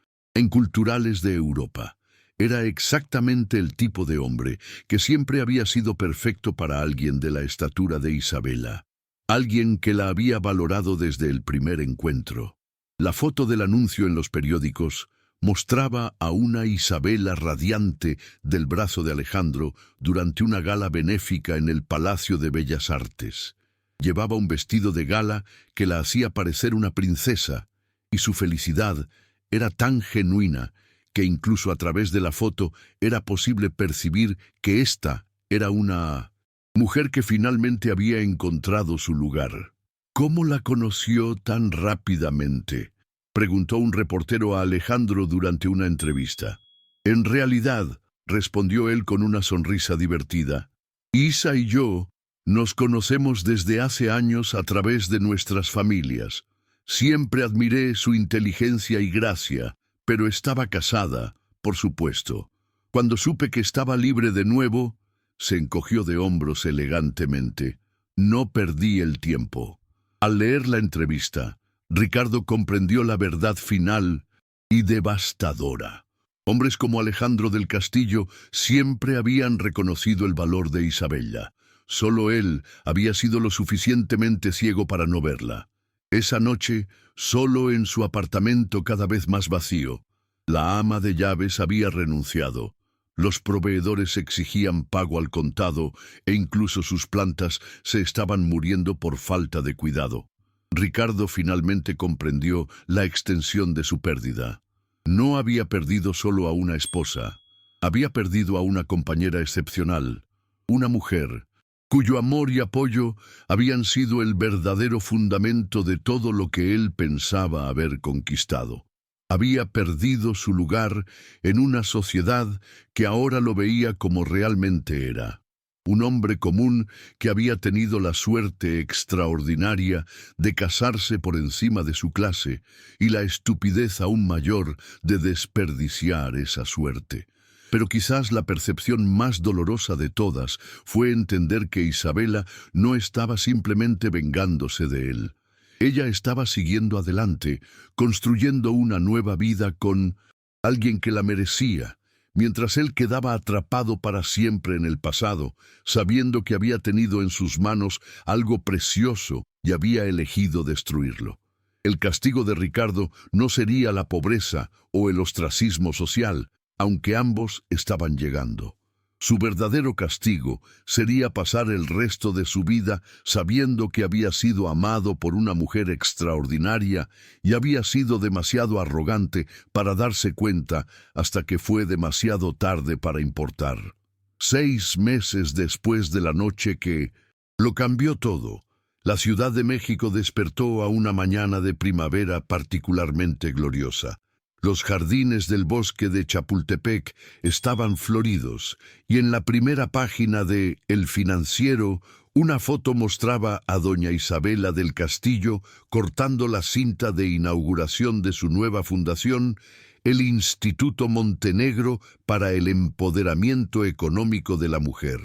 culturales de Europa. Era exactamente el tipo de hombre que siempre había sido perfecto para alguien de la estatura de Isabela, alguien que la había valorado desde el primer encuentro. La foto del anuncio en los periódicos mostraba a una Isabela radiante del brazo de Alejandro durante una gala benéfica en el Palacio de Bellas Artes. Llevaba un vestido de gala que la hacía parecer una princesa, y su felicidad era tan genuina que incluso a través de la foto era posible percibir que ésta era una mujer que finalmente había encontrado su lugar. «¿Cómo la conoció tan rápidamente?», preguntó un reportero a Alejandro durante una entrevista. «En realidad», respondió él con una sonrisa divertida, «Isa y yo nos conocemos desde hace años a través de nuestras familias. Siempre admiré su inteligencia y gracia, pero estaba casada, por supuesto. Cuando supe que estaba libre de nuevo», se encogió de hombros elegantemente. «No perdí el tiempo». Al leer la entrevista, Ricardo comprendió la verdad final y devastadora. Hombres como Alejandro del Castillo siempre habían reconocido el valor de Isabela. Solo él había sido lo suficientemente ciego para no verla. Esa noche, solo en su apartamento cada vez más vacío, la ama de llaves había renunciado. Los proveedores exigían pago al contado e incluso sus plantas se estaban muriendo por falta de cuidado. Ricardo finalmente comprendió la extensión de su pérdida. No había perdido solo a una esposa, había perdido a una compañera excepcional, una mujer, cuyo amor y apoyo habían sido el verdadero fundamento de todo lo que él pensaba haber conquistado. Había perdido su lugar en una sociedad que ahora lo veía como realmente era. Un hombre común que había tenido la suerte extraordinaria de casarse por encima de su clase y la estupidez aún mayor de desperdiciar esa suerte. Pero quizás la percepción más dolorosa de todas fue entender que Isabela no estaba simplemente vengándose de él. Ella estaba siguiendo adelante, construyendo una nueva vida con alguien que la merecía, mientras él quedaba atrapado para siempre en el pasado, sabiendo que había tenido en sus manos algo precioso y había elegido destruirlo. El castigo de Ricardo no sería la pobreza o el ostracismo social, aunque ambos estaban llegando. Su verdadero castigo sería pasar el resto de su vida sabiendo que había sido amado por una mujer extraordinaria y había sido demasiado arrogante para darse cuenta hasta que fue demasiado tarde para importar. 6 meses después de la noche que lo cambió todo, la Ciudad de México despertó a una mañana de primavera particularmente gloriosa. Los jardines del bosque de Chapultepec estaban floridos, y en la primera página de El Financiero, una foto mostraba a doña Isabela del Castillo cortando la cinta de inauguración de su nueva fundación, el Instituto Montenegro para el Empoderamiento Económico de la Mujer.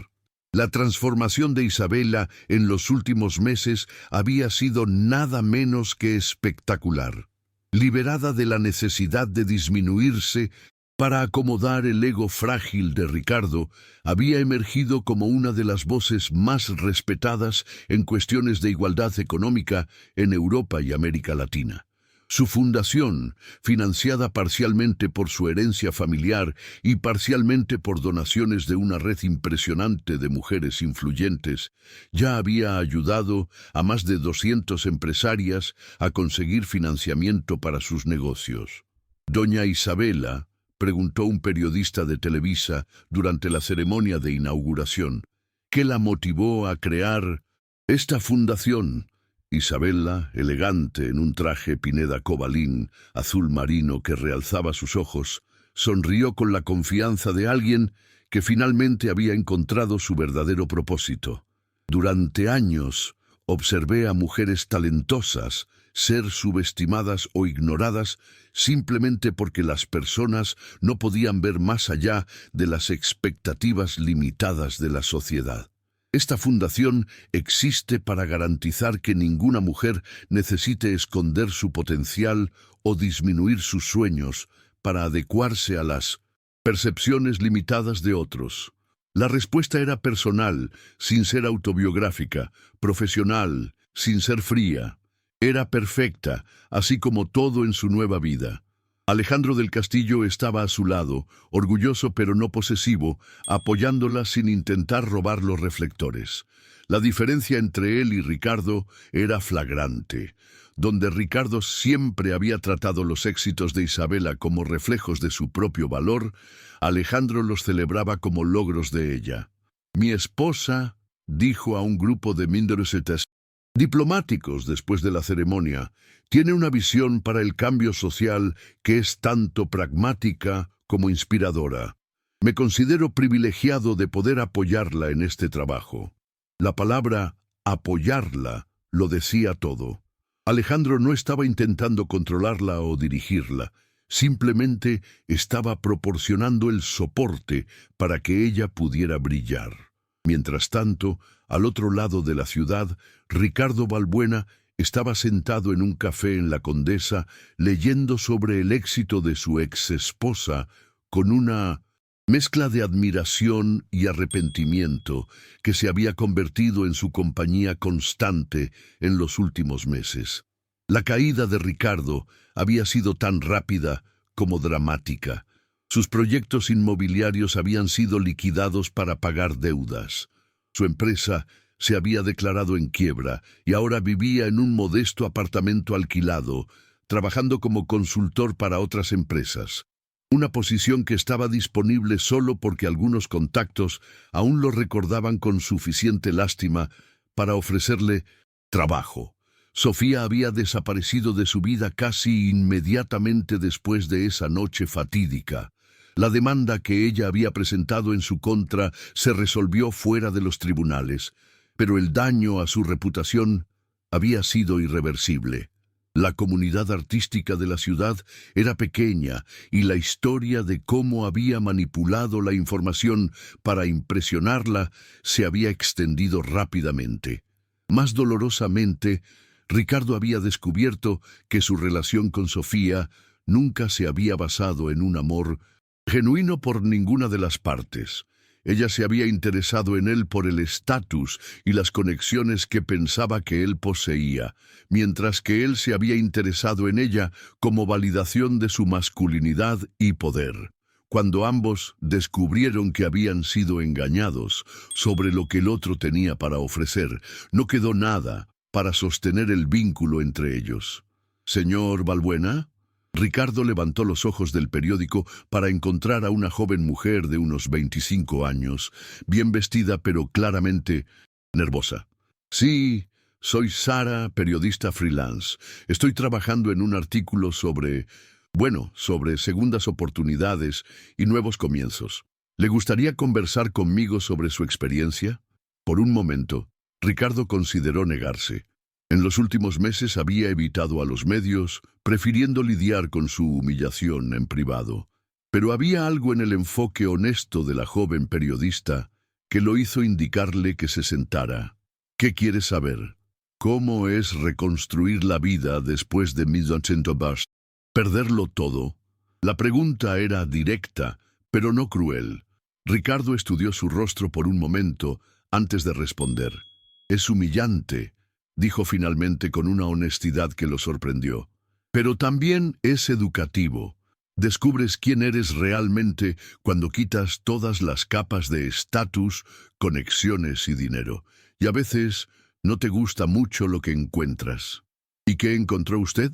La transformación de Isabela en los últimos meses había sido nada menos que espectacular. Liberada de la necesidad de disminuirse para acomodar el ego frágil de Ricardo, había emergido como una de las voces más respetadas en cuestiones de igualdad económica en Europa y América Latina. Su fundación, financiada parcialmente por su herencia familiar y parcialmente por donaciones de una red impresionante de mujeres influyentes, ya había ayudado a más de 200 empresarias a conseguir financiamiento para sus negocios. Doña Isabela, preguntó un periodista de Televisa durante la ceremonia de inauguración, ¿qué la motivó a crear esta fundación? Isabela, elegante en un traje Pineda Cobalín, azul marino que realzaba sus ojos, sonrió con la confianza de alguien que finalmente había encontrado su verdadero propósito. Durante años observé a mujeres talentosas ser subestimadas o ignoradas simplemente porque las personas no podían ver más allá de las expectativas limitadas de la sociedad. Esta fundación existe para garantizar que ninguna mujer necesite esconder su potencial o disminuir sus sueños para adecuarse a las percepciones limitadas de otros. La respuesta era personal, sin ser autobiográfica, profesional, sin ser fría. Era perfecta, así como todo en su nueva vida. Alejandro del Castillo estaba a su lado, orgulloso pero no posesivo, apoyándola sin intentar robar los reflectores. La diferencia entre él y Ricardo era flagrante. Donde Ricardo siempre había tratado los éxitos de Isabela como reflejos de su propio valor, Alejandro los celebraba como logros de ella. «Mi esposa», dijo a un grupo de minderesetas diplomáticos después de la ceremonia, «tiene una visión para el cambio social que es tanto pragmática como inspiradora. Me considero privilegiado de poder apoyarla en este trabajo». La palabra «apoyarla» lo decía todo. Alejandro no estaba intentando controlarla o dirigirla, simplemente estaba proporcionando el soporte para que ella pudiera brillar. Mientras tanto, al otro lado de la ciudad, Ricardo Balbuena estaba sentado en un café en la Condesa leyendo sobre el éxito de su ex-esposa con una mezcla de admiración y arrepentimiento que se había convertido en su compañía constante en los últimos meses. La caída de Ricardo había sido tan rápida como dramática. Sus proyectos inmobiliarios habían sido liquidados para pagar deudas. Su empresa se había declarado en quiebra y ahora vivía en un modesto apartamento alquilado, trabajando como consultor para otras empresas. Una posición que estaba disponible solo porque algunos contactos aún lo recordaban con suficiente lástima para ofrecerle trabajo. Sofía había desaparecido de su vida casi inmediatamente después de esa noche fatídica. La demanda que ella había presentado en su contra se resolvió fuera de los tribunales, pero el daño a su reputación había sido irreversible. La comunidad artística de la ciudad era pequeña y la historia de cómo había manipulado la información para impresionarla se había extendido rápidamente. Más dolorosamente, Ricardo había descubierto que su relación con Sofía nunca se había basado en un amor genuino por ninguna de las partes. Ella se había interesado en él por el estatus y las conexiones que pensaba que él poseía, mientras que él se había interesado en ella como validación de su masculinidad y poder. Cuando ambos descubrieron que habían sido engañados sobre lo que el otro tenía para ofrecer, no quedó nada para sostener el vínculo entre ellos. «Señor Balbuena». Ricardo levantó los ojos del periódico para encontrar a una joven mujer de unos 25 años, bien vestida pero claramente nervosa. «Sí, soy Sara, periodista freelance. Estoy trabajando en un artículo sobre segundas oportunidades y nuevos comienzos. ¿Le gustaría conversar conmigo sobre su experiencia?» Por un momento, Ricardo consideró negarse. En los últimos meses había evitado a los medios, prefiriendo lidiar con su humillación en privado. Pero había algo en el enfoque honesto de la joven periodista que lo hizo indicarle que se sentara. «¿Qué quieres saber? ¿Cómo es reconstruir la vida después de 1900? ¿Perderlo todo?» La pregunta era directa, pero no cruel. Ricardo estudió su rostro por un momento antes de responder. «Es humillante», dijo finalmente con una honestidad que lo sorprendió. «Pero también es educativo. Descubres quién eres realmente cuando quitas todas las capas de estatus, conexiones y dinero. Y a veces no te gusta mucho lo que encuentras». «¿Y qué encontró usted?»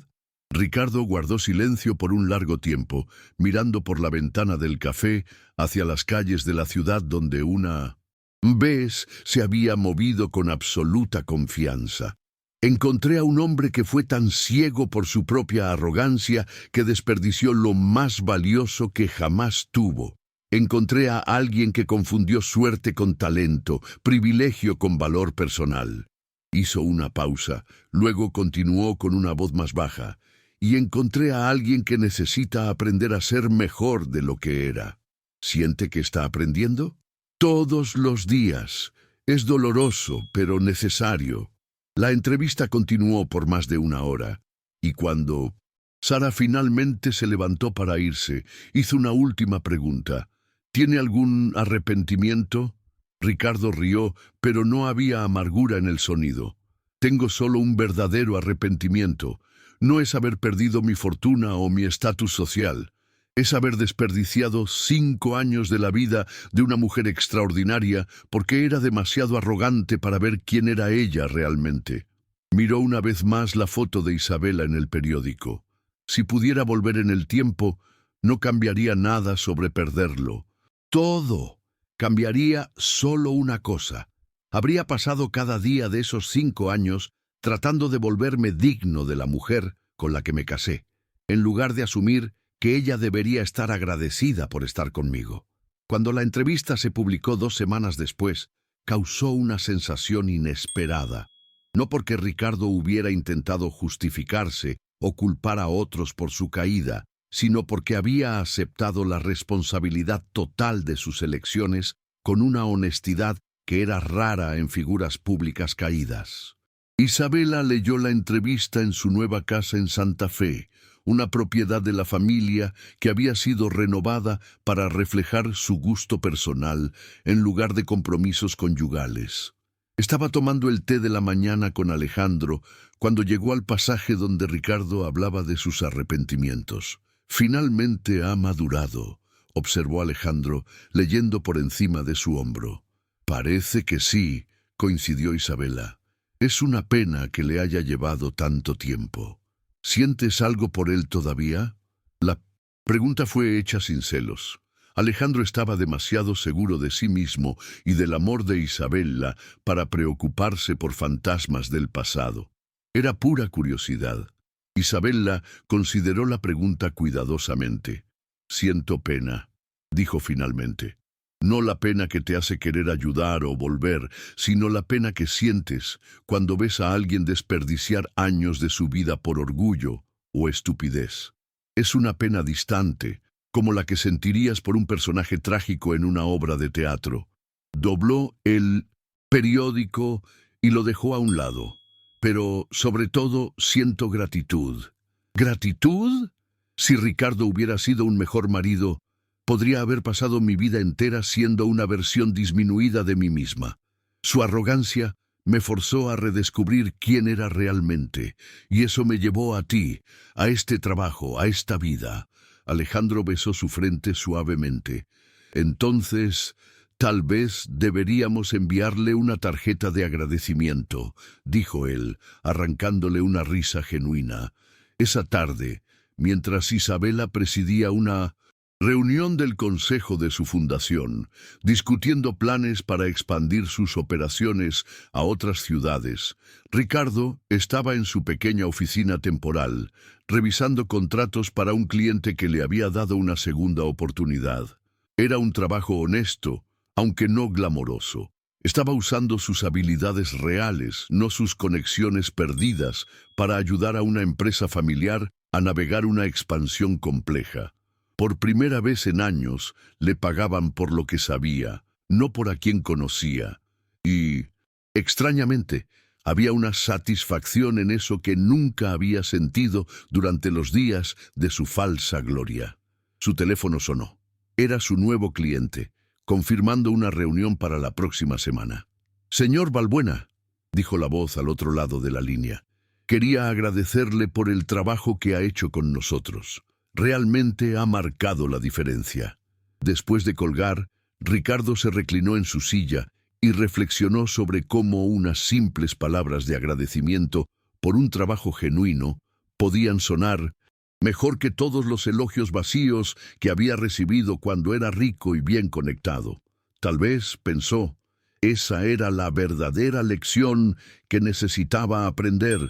Ricardo guardó silencio por un largo tiempo, mirando por la ventana del café hacia las calles de la ciudad donde una vez se había movido con absoluta confianza. «Encontré a un hombre que fue tan ciego por su propia arrogancia que desperdició lo más valioso que jamás tuvo. Encontré a alguien que confundió suerte con talento, privilegio con valor personal». Hizo una pausa, luego continuó con una voz más baja. «Y encontré a alguien que necesita aprender a ser mejor de lo que era». ¿Siente que está aprendiendo? «Todos los días. Es doloroso, pero necesario». La entrevista continuó por más de una hora, y cuando Sara finalmente se levantó para irse, hizo una última pregunta. «¿Tiene algún arrepentimiento?» Ricardo rió, pero no había amargura en el sonido. «Tengo solo un verdadero arrepentimiento. No es haber perdido mi fortuna o mi estatus social. Es haber desperdiciado 5 años de la vida de una mujer extraordinaria porque era demasiado arrogante para ver quién era ella realmente». Miró una vez más la foto de Isabela en el periódico. Si pudiera volver en el tiempo, no cambiaría nada sobre perderlo. Todo. Cambiaría solo una cosa. Habría pasado cada día de esos 5 años tratando de volverme digno de la mujer con la que me casé, en lugar de asumir que ella debería estar agradecida por estar conmigo. Cuando la entrevista se publicó 2 semanas después, causó una sensación inesperada. No porque Ricardo hubiera intentado justificarse o culpar a otros por su caída, sino porque había aceptado la responsabilidad total de sus elecciones con una honestidad que era rara en figuras públicas caídas. Isabela leyó la entrevista en su nueva casa en Santa Fe, una propiedad de la familia que había sido renovada para reflejar su gusto personal en lugar de compromisos conyugales. Estaba tomando el té de la mañana con Alejandro cuando llegó al pasaje donde Ricardo hablaba de sus arrepentimientos. «Finalmente ha madurado», observó Alejandro, leyendo por encima de su hombro. «Parece que sí», coincidió Isabela. Es una pena que le haya llevado tanto tiempo. ¿Sientes algo por él todavía? La pregunta fue hecha sin celos. Alejandro estaba demasiado seguro de sí mismo y del amor de Isabela para preocuparse por fantasmas del pasado. Era pura curiosidad. Isabela consideró la pregunta cuidadosamente. «Siento pena», dijo finalmente. «No la pena que te hace querer ayudar o volver, sino la pena que sientes cuando ves a alguien desperdiciar años de su vida por orgullo o estupidez. Es una pena distante, como la que sentirías por un personaje trágico en una obra de teatro». Dobló el periódico y lo dejó a un lado. «Pero, sobre todo, siento gratitud». ¿Gratitud? Si Ricardo hubiera sido un mejor marido, podría haber pasado mi vida entera siendo una versión disminuida de mí misma. Su arrogancia me forzó a redescubrir quién era realmente, y eso me llevó a ti, a este trabajo, a esta vida». Alejandro besó su frente suavemente. «Entonces, tal vez deberíamos enviarle una tarjeta de agradecimiento», dijo él, arrancándole una risa genuina. Esa tarde, mientras Isabela presidía una reunión del consejo de su fundación, discutiendo planes para expandir sus operaciones a otras ciudades, Ricardo estaba en su pequeña oficina temporal, revisando contratos para un cliente que le había dado una segunda oportunidad. Era un trabajo honesto, aunque no glamoroso. Estaba usando sus habilidades reales, no sus conexiones perdidas, para ayudar a una empresa familiar a navegar una expansión compleja. Por primera vez en años, le pagaban por lo que sabía, no por a quien conocía. Y, extrañamente, había una satisfacción en eso que nunca había sentido durante los días de su falsa gloria. Su teléfono sonó. Era su nuevo cliente, confirmando una reunión para la próxima semana. «Señor Balbuena», dijo la voz al otro lado de la línea, «quería agradecerle por el trabajo que ha hecho con nosotros. Realmente ha marcado la diferencia». Después de colgar, Ricardo se reclinó en su silla y reflexionó sobre cómo unas simples palabras de agradecimiento por un trabajo genuino podían sonar mejor que todos los elogios vacíos que había recibido cuando era rico y bien conectado. Tal vez, pensó, esa era la verdadera lección que necesitaba aprender,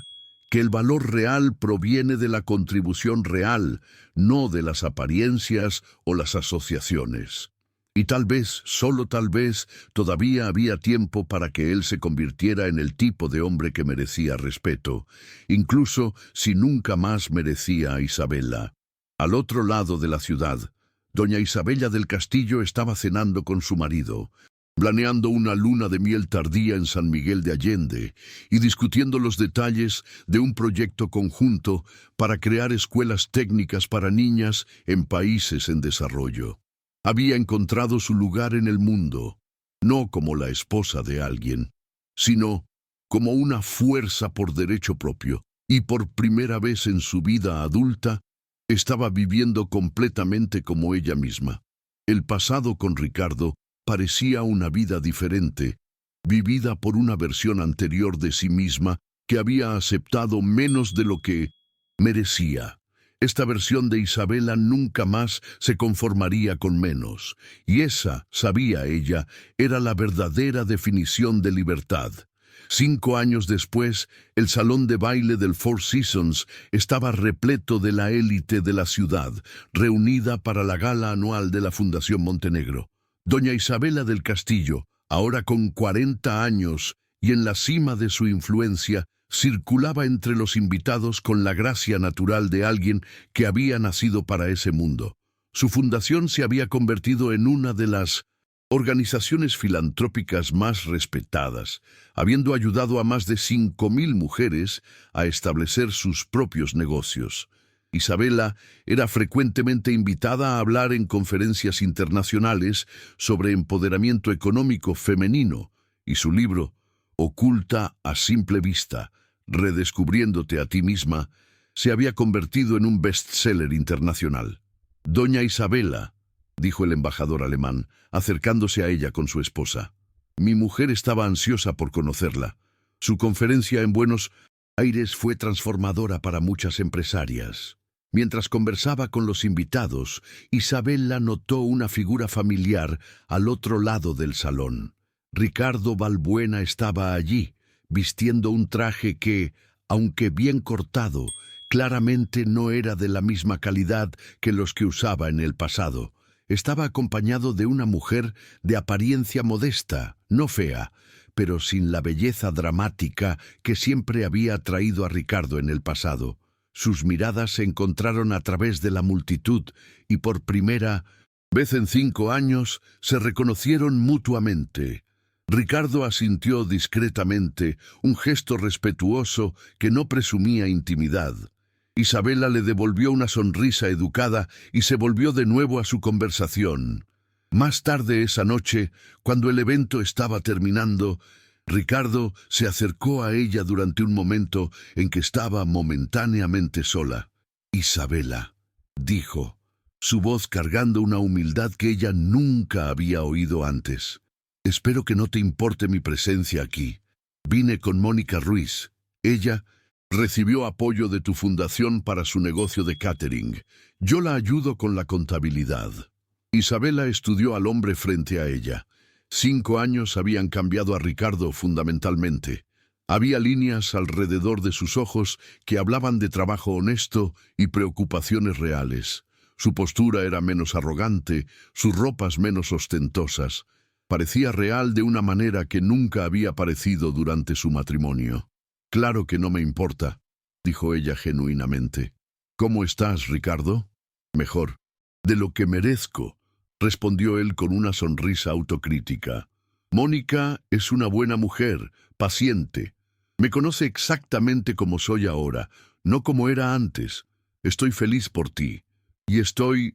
que el valor real proviene de la contribución real, no de las apariencias o las asociaciones. Y tal vez, solo tal vez, todavía había tiempo para que él se convirtiera en el tipo de hombre que merecía respeto, incluso si nunca más merecía a Isabela. Al otro lado de la ciudad, doña Isabella del Castillo estaba cenando con su marido, planeando una luna de miel tardía en San Miguel de Allende y discutiendo los detalles de un proyecto conjunto para crear escuelas técnicas para niñas en países en desarrollo. Había encontrado su lugar en el mundo, no como la esposa de alguien, sino como una fuerza por derecho propio, y por primera vez en su vida adulta, estaba viviendo completamente como ella misma. El pasado con Ricardo parecía una vida diferente, vivida por una versión anterior de sí misma que había aceptado menos de lo que merecía. Esta versión de Isabela nunca más se conformaría con menos, y esa, sabía ella, era la verdadera definición de libertad. 5 años después, el salón de baile del Four Seasons estaba repleto de la élite de la ciudad, reunida para la gala anual de la Fundación Montenegro. Doña Isabela del Castillo, ahora con 40 años y en la cima de su influencia, circulaba entre los invitados con la gracia natural de alguien que había nacido para ese mundo. Su fundación se había convertido en una de las organizaciones filantrópicas más respetadas, habiendo ayudado a más de 5.000 mujeres a establecer sus propios negocios. Isabela era frecuentemente invitada a hablar en conferencias internacionales sobre empoderamiento económico femenino, y su libro, Oculta a simple vista, redescubriéndote a ti misma, se había convertido en un bestseller internacional. «Doña Isabela», dijo el embajador alemán, acercándose a ella con su esposa, Mi mujer estaba ansiosa por conocerla. Su conferencia en Buenos Aires fue transformadora para muchas empresarias. Mientras conversaba con los invitados, Isabella notó una figura familiar al otro lado del salón. Ricardo Balbuena estaba allí, vistiendo un traje que, aunque bien cortado, claramente no era de la misma calidad que los que usaba en el pasado. Estaba acompañado de una mujer de apariencia modesta, no fea, pero sin la belleza dramática que siempre había atraído a Ricardo en el pasado. Sus miradas se encontraron a través de la multitud y por primera vez en 5 años se reconocieron mutuamente. Ricardo asintió discretamente, un gesto respetuoso que no presumía intimidad. Isabella le devolvió una sonrisa educada y se volvió de nuevo a su conversación. Más tarde esa noche, cuando el evento estaba terminando, Ricardo se acercó a ella durante un momento en que estaba momentáneamente sola. «Isabella», dijo, su voz cargando una humildad que ella nunca había oído antes. «Espero que no te importe mi presencia aquí. Vine con Mónica Ruiz. Ella recibió apoyo de tu fundación para su negocio de catering. Yo la ayudo con la contabilidad». Isabella estudió al hombre frente a ella. 5 años habían cambiado a Ricardo fundamentalmente. Había líneas alrededor de sus ojos que hablaban de trabajo honesto y preocupaciones reales. Su postura era menos arrogante, sus ropas menos ostentosas. Parecía real de una manera que nunca había parecido durante su matrimonio. «Claro que no me importa», dijo ella genuinamente. «¿Cómo estás, Ricardo?» «Mejor. De lo que merezco», respondió él con una sonrisa autocrítica. «Mónica es una buena mujer, paciente. Me conoce exactamente como soy ahora, no como era antes. Estoy feliz por ti. Y estoy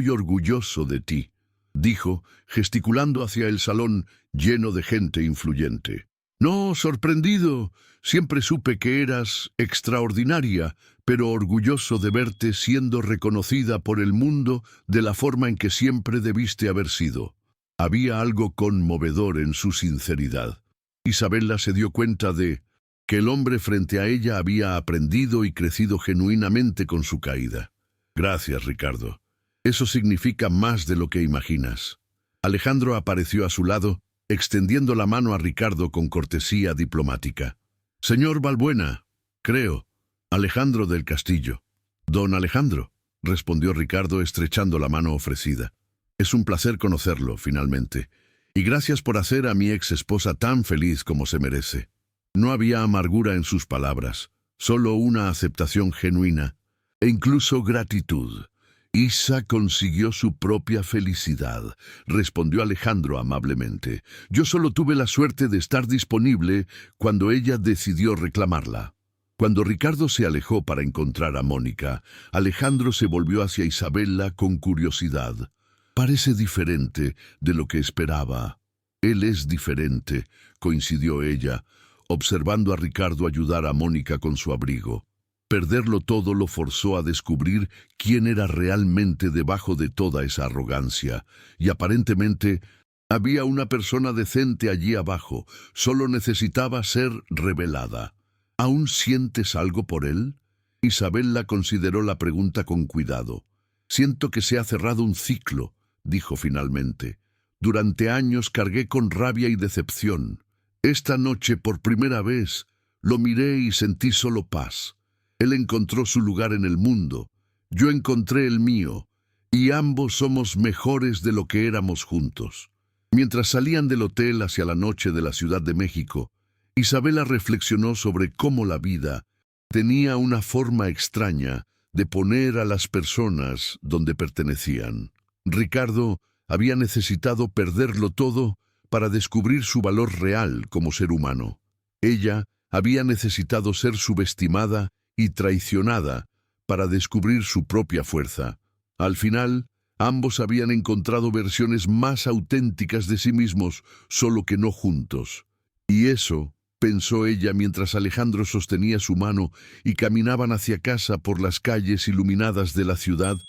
orgulloso de ti», dijo, gesticulando hacia el salón lleno de gente influyente. «No, sorprendido. Siempre supe que eras extraordinaria, pero orgulloso de verte siendo reconocida por el mundo de la forma en que siempre debiste haber sido». Había algo conmovedor en su sinceridad. Isabella se dio cuenta de que el hombre frente a ella había aprendido y crecido genuinamente con su caída. «Gracias, Ricardo. Eso significa más de lo que imaginas». Alejandro apareció a su lado, extendiendo la mano a Ricardo con cortesía diplomática. «Señor Balbuena, creo, Alejandro del Castillo». «Don Alejandro», respondió Ricardo estrechando la mano ofrecida. «Es un placer conocerlo, finalmente, y gracias por hacer a mi ex esposa tan feliz como se merece». No había amargura en sus palabras, solo una aceptación genuina, e incluso gratitud. «Isa consiguió su propia felicidad», respondió Alejandro amablemente. «Yo solo tuve la suerte de estar disponible cuando ella decidió reclamarla». Cuando Ricardo se alejó para encontrar a Mónica, Alejandro se volvió hacia Isabella con curiosidad. «Parece diferente de lo que esperaba». «Él es diferente», coincidió ella, observando a Ricardo ayudar a Mónica con su abrigo. Perderlo todo lo forzó a descubrir quién era realmente debajo de toda esa arrogancia, y aparentemente había una persona decente allí abajo, solo necesitaba ser revelada. «¿Aún sientes algo por él?» Isabella consideró la pregunta con cuidado. «Siento que se ha cerrado un ciclo», dijo finalmente. «Durante años cargué con rabia y decepción. Esta noche, por primera vez, lo miré y sentí solo paz. Él encontró su lugar en el mundo, yo encontré el mío, y ambos somos mejores de lo que éramos juntos». Mientras salían del hotel hacia la noche de la Ciudad de México, Isabella reflexionó sobre cómo la vida tenía una forma extraña de poner a las personas donde pertenecían. Ricardo había necesitado perderlo todo para descubrir su valor real como ser humano. Ella había necesitado ser subestimada y traicionada para descubrir su propia fuerza. Al final, ambos habían encontrado versiones más auténticas de sí mismos, solo que no juntos. Y eso, pensó ella mientras Alejandro sostenía su mano y caminaban hacia casa por las calles iluminadas de la ciudad,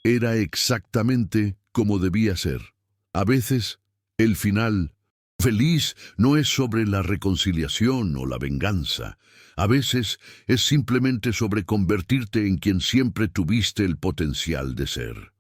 era exactamente como debía ser. A veces, el final Feliz no es sobre la reconciliación o la venganza. A veces es simplemente sobre convertirte en quien siempre tuviste el potencial de ser.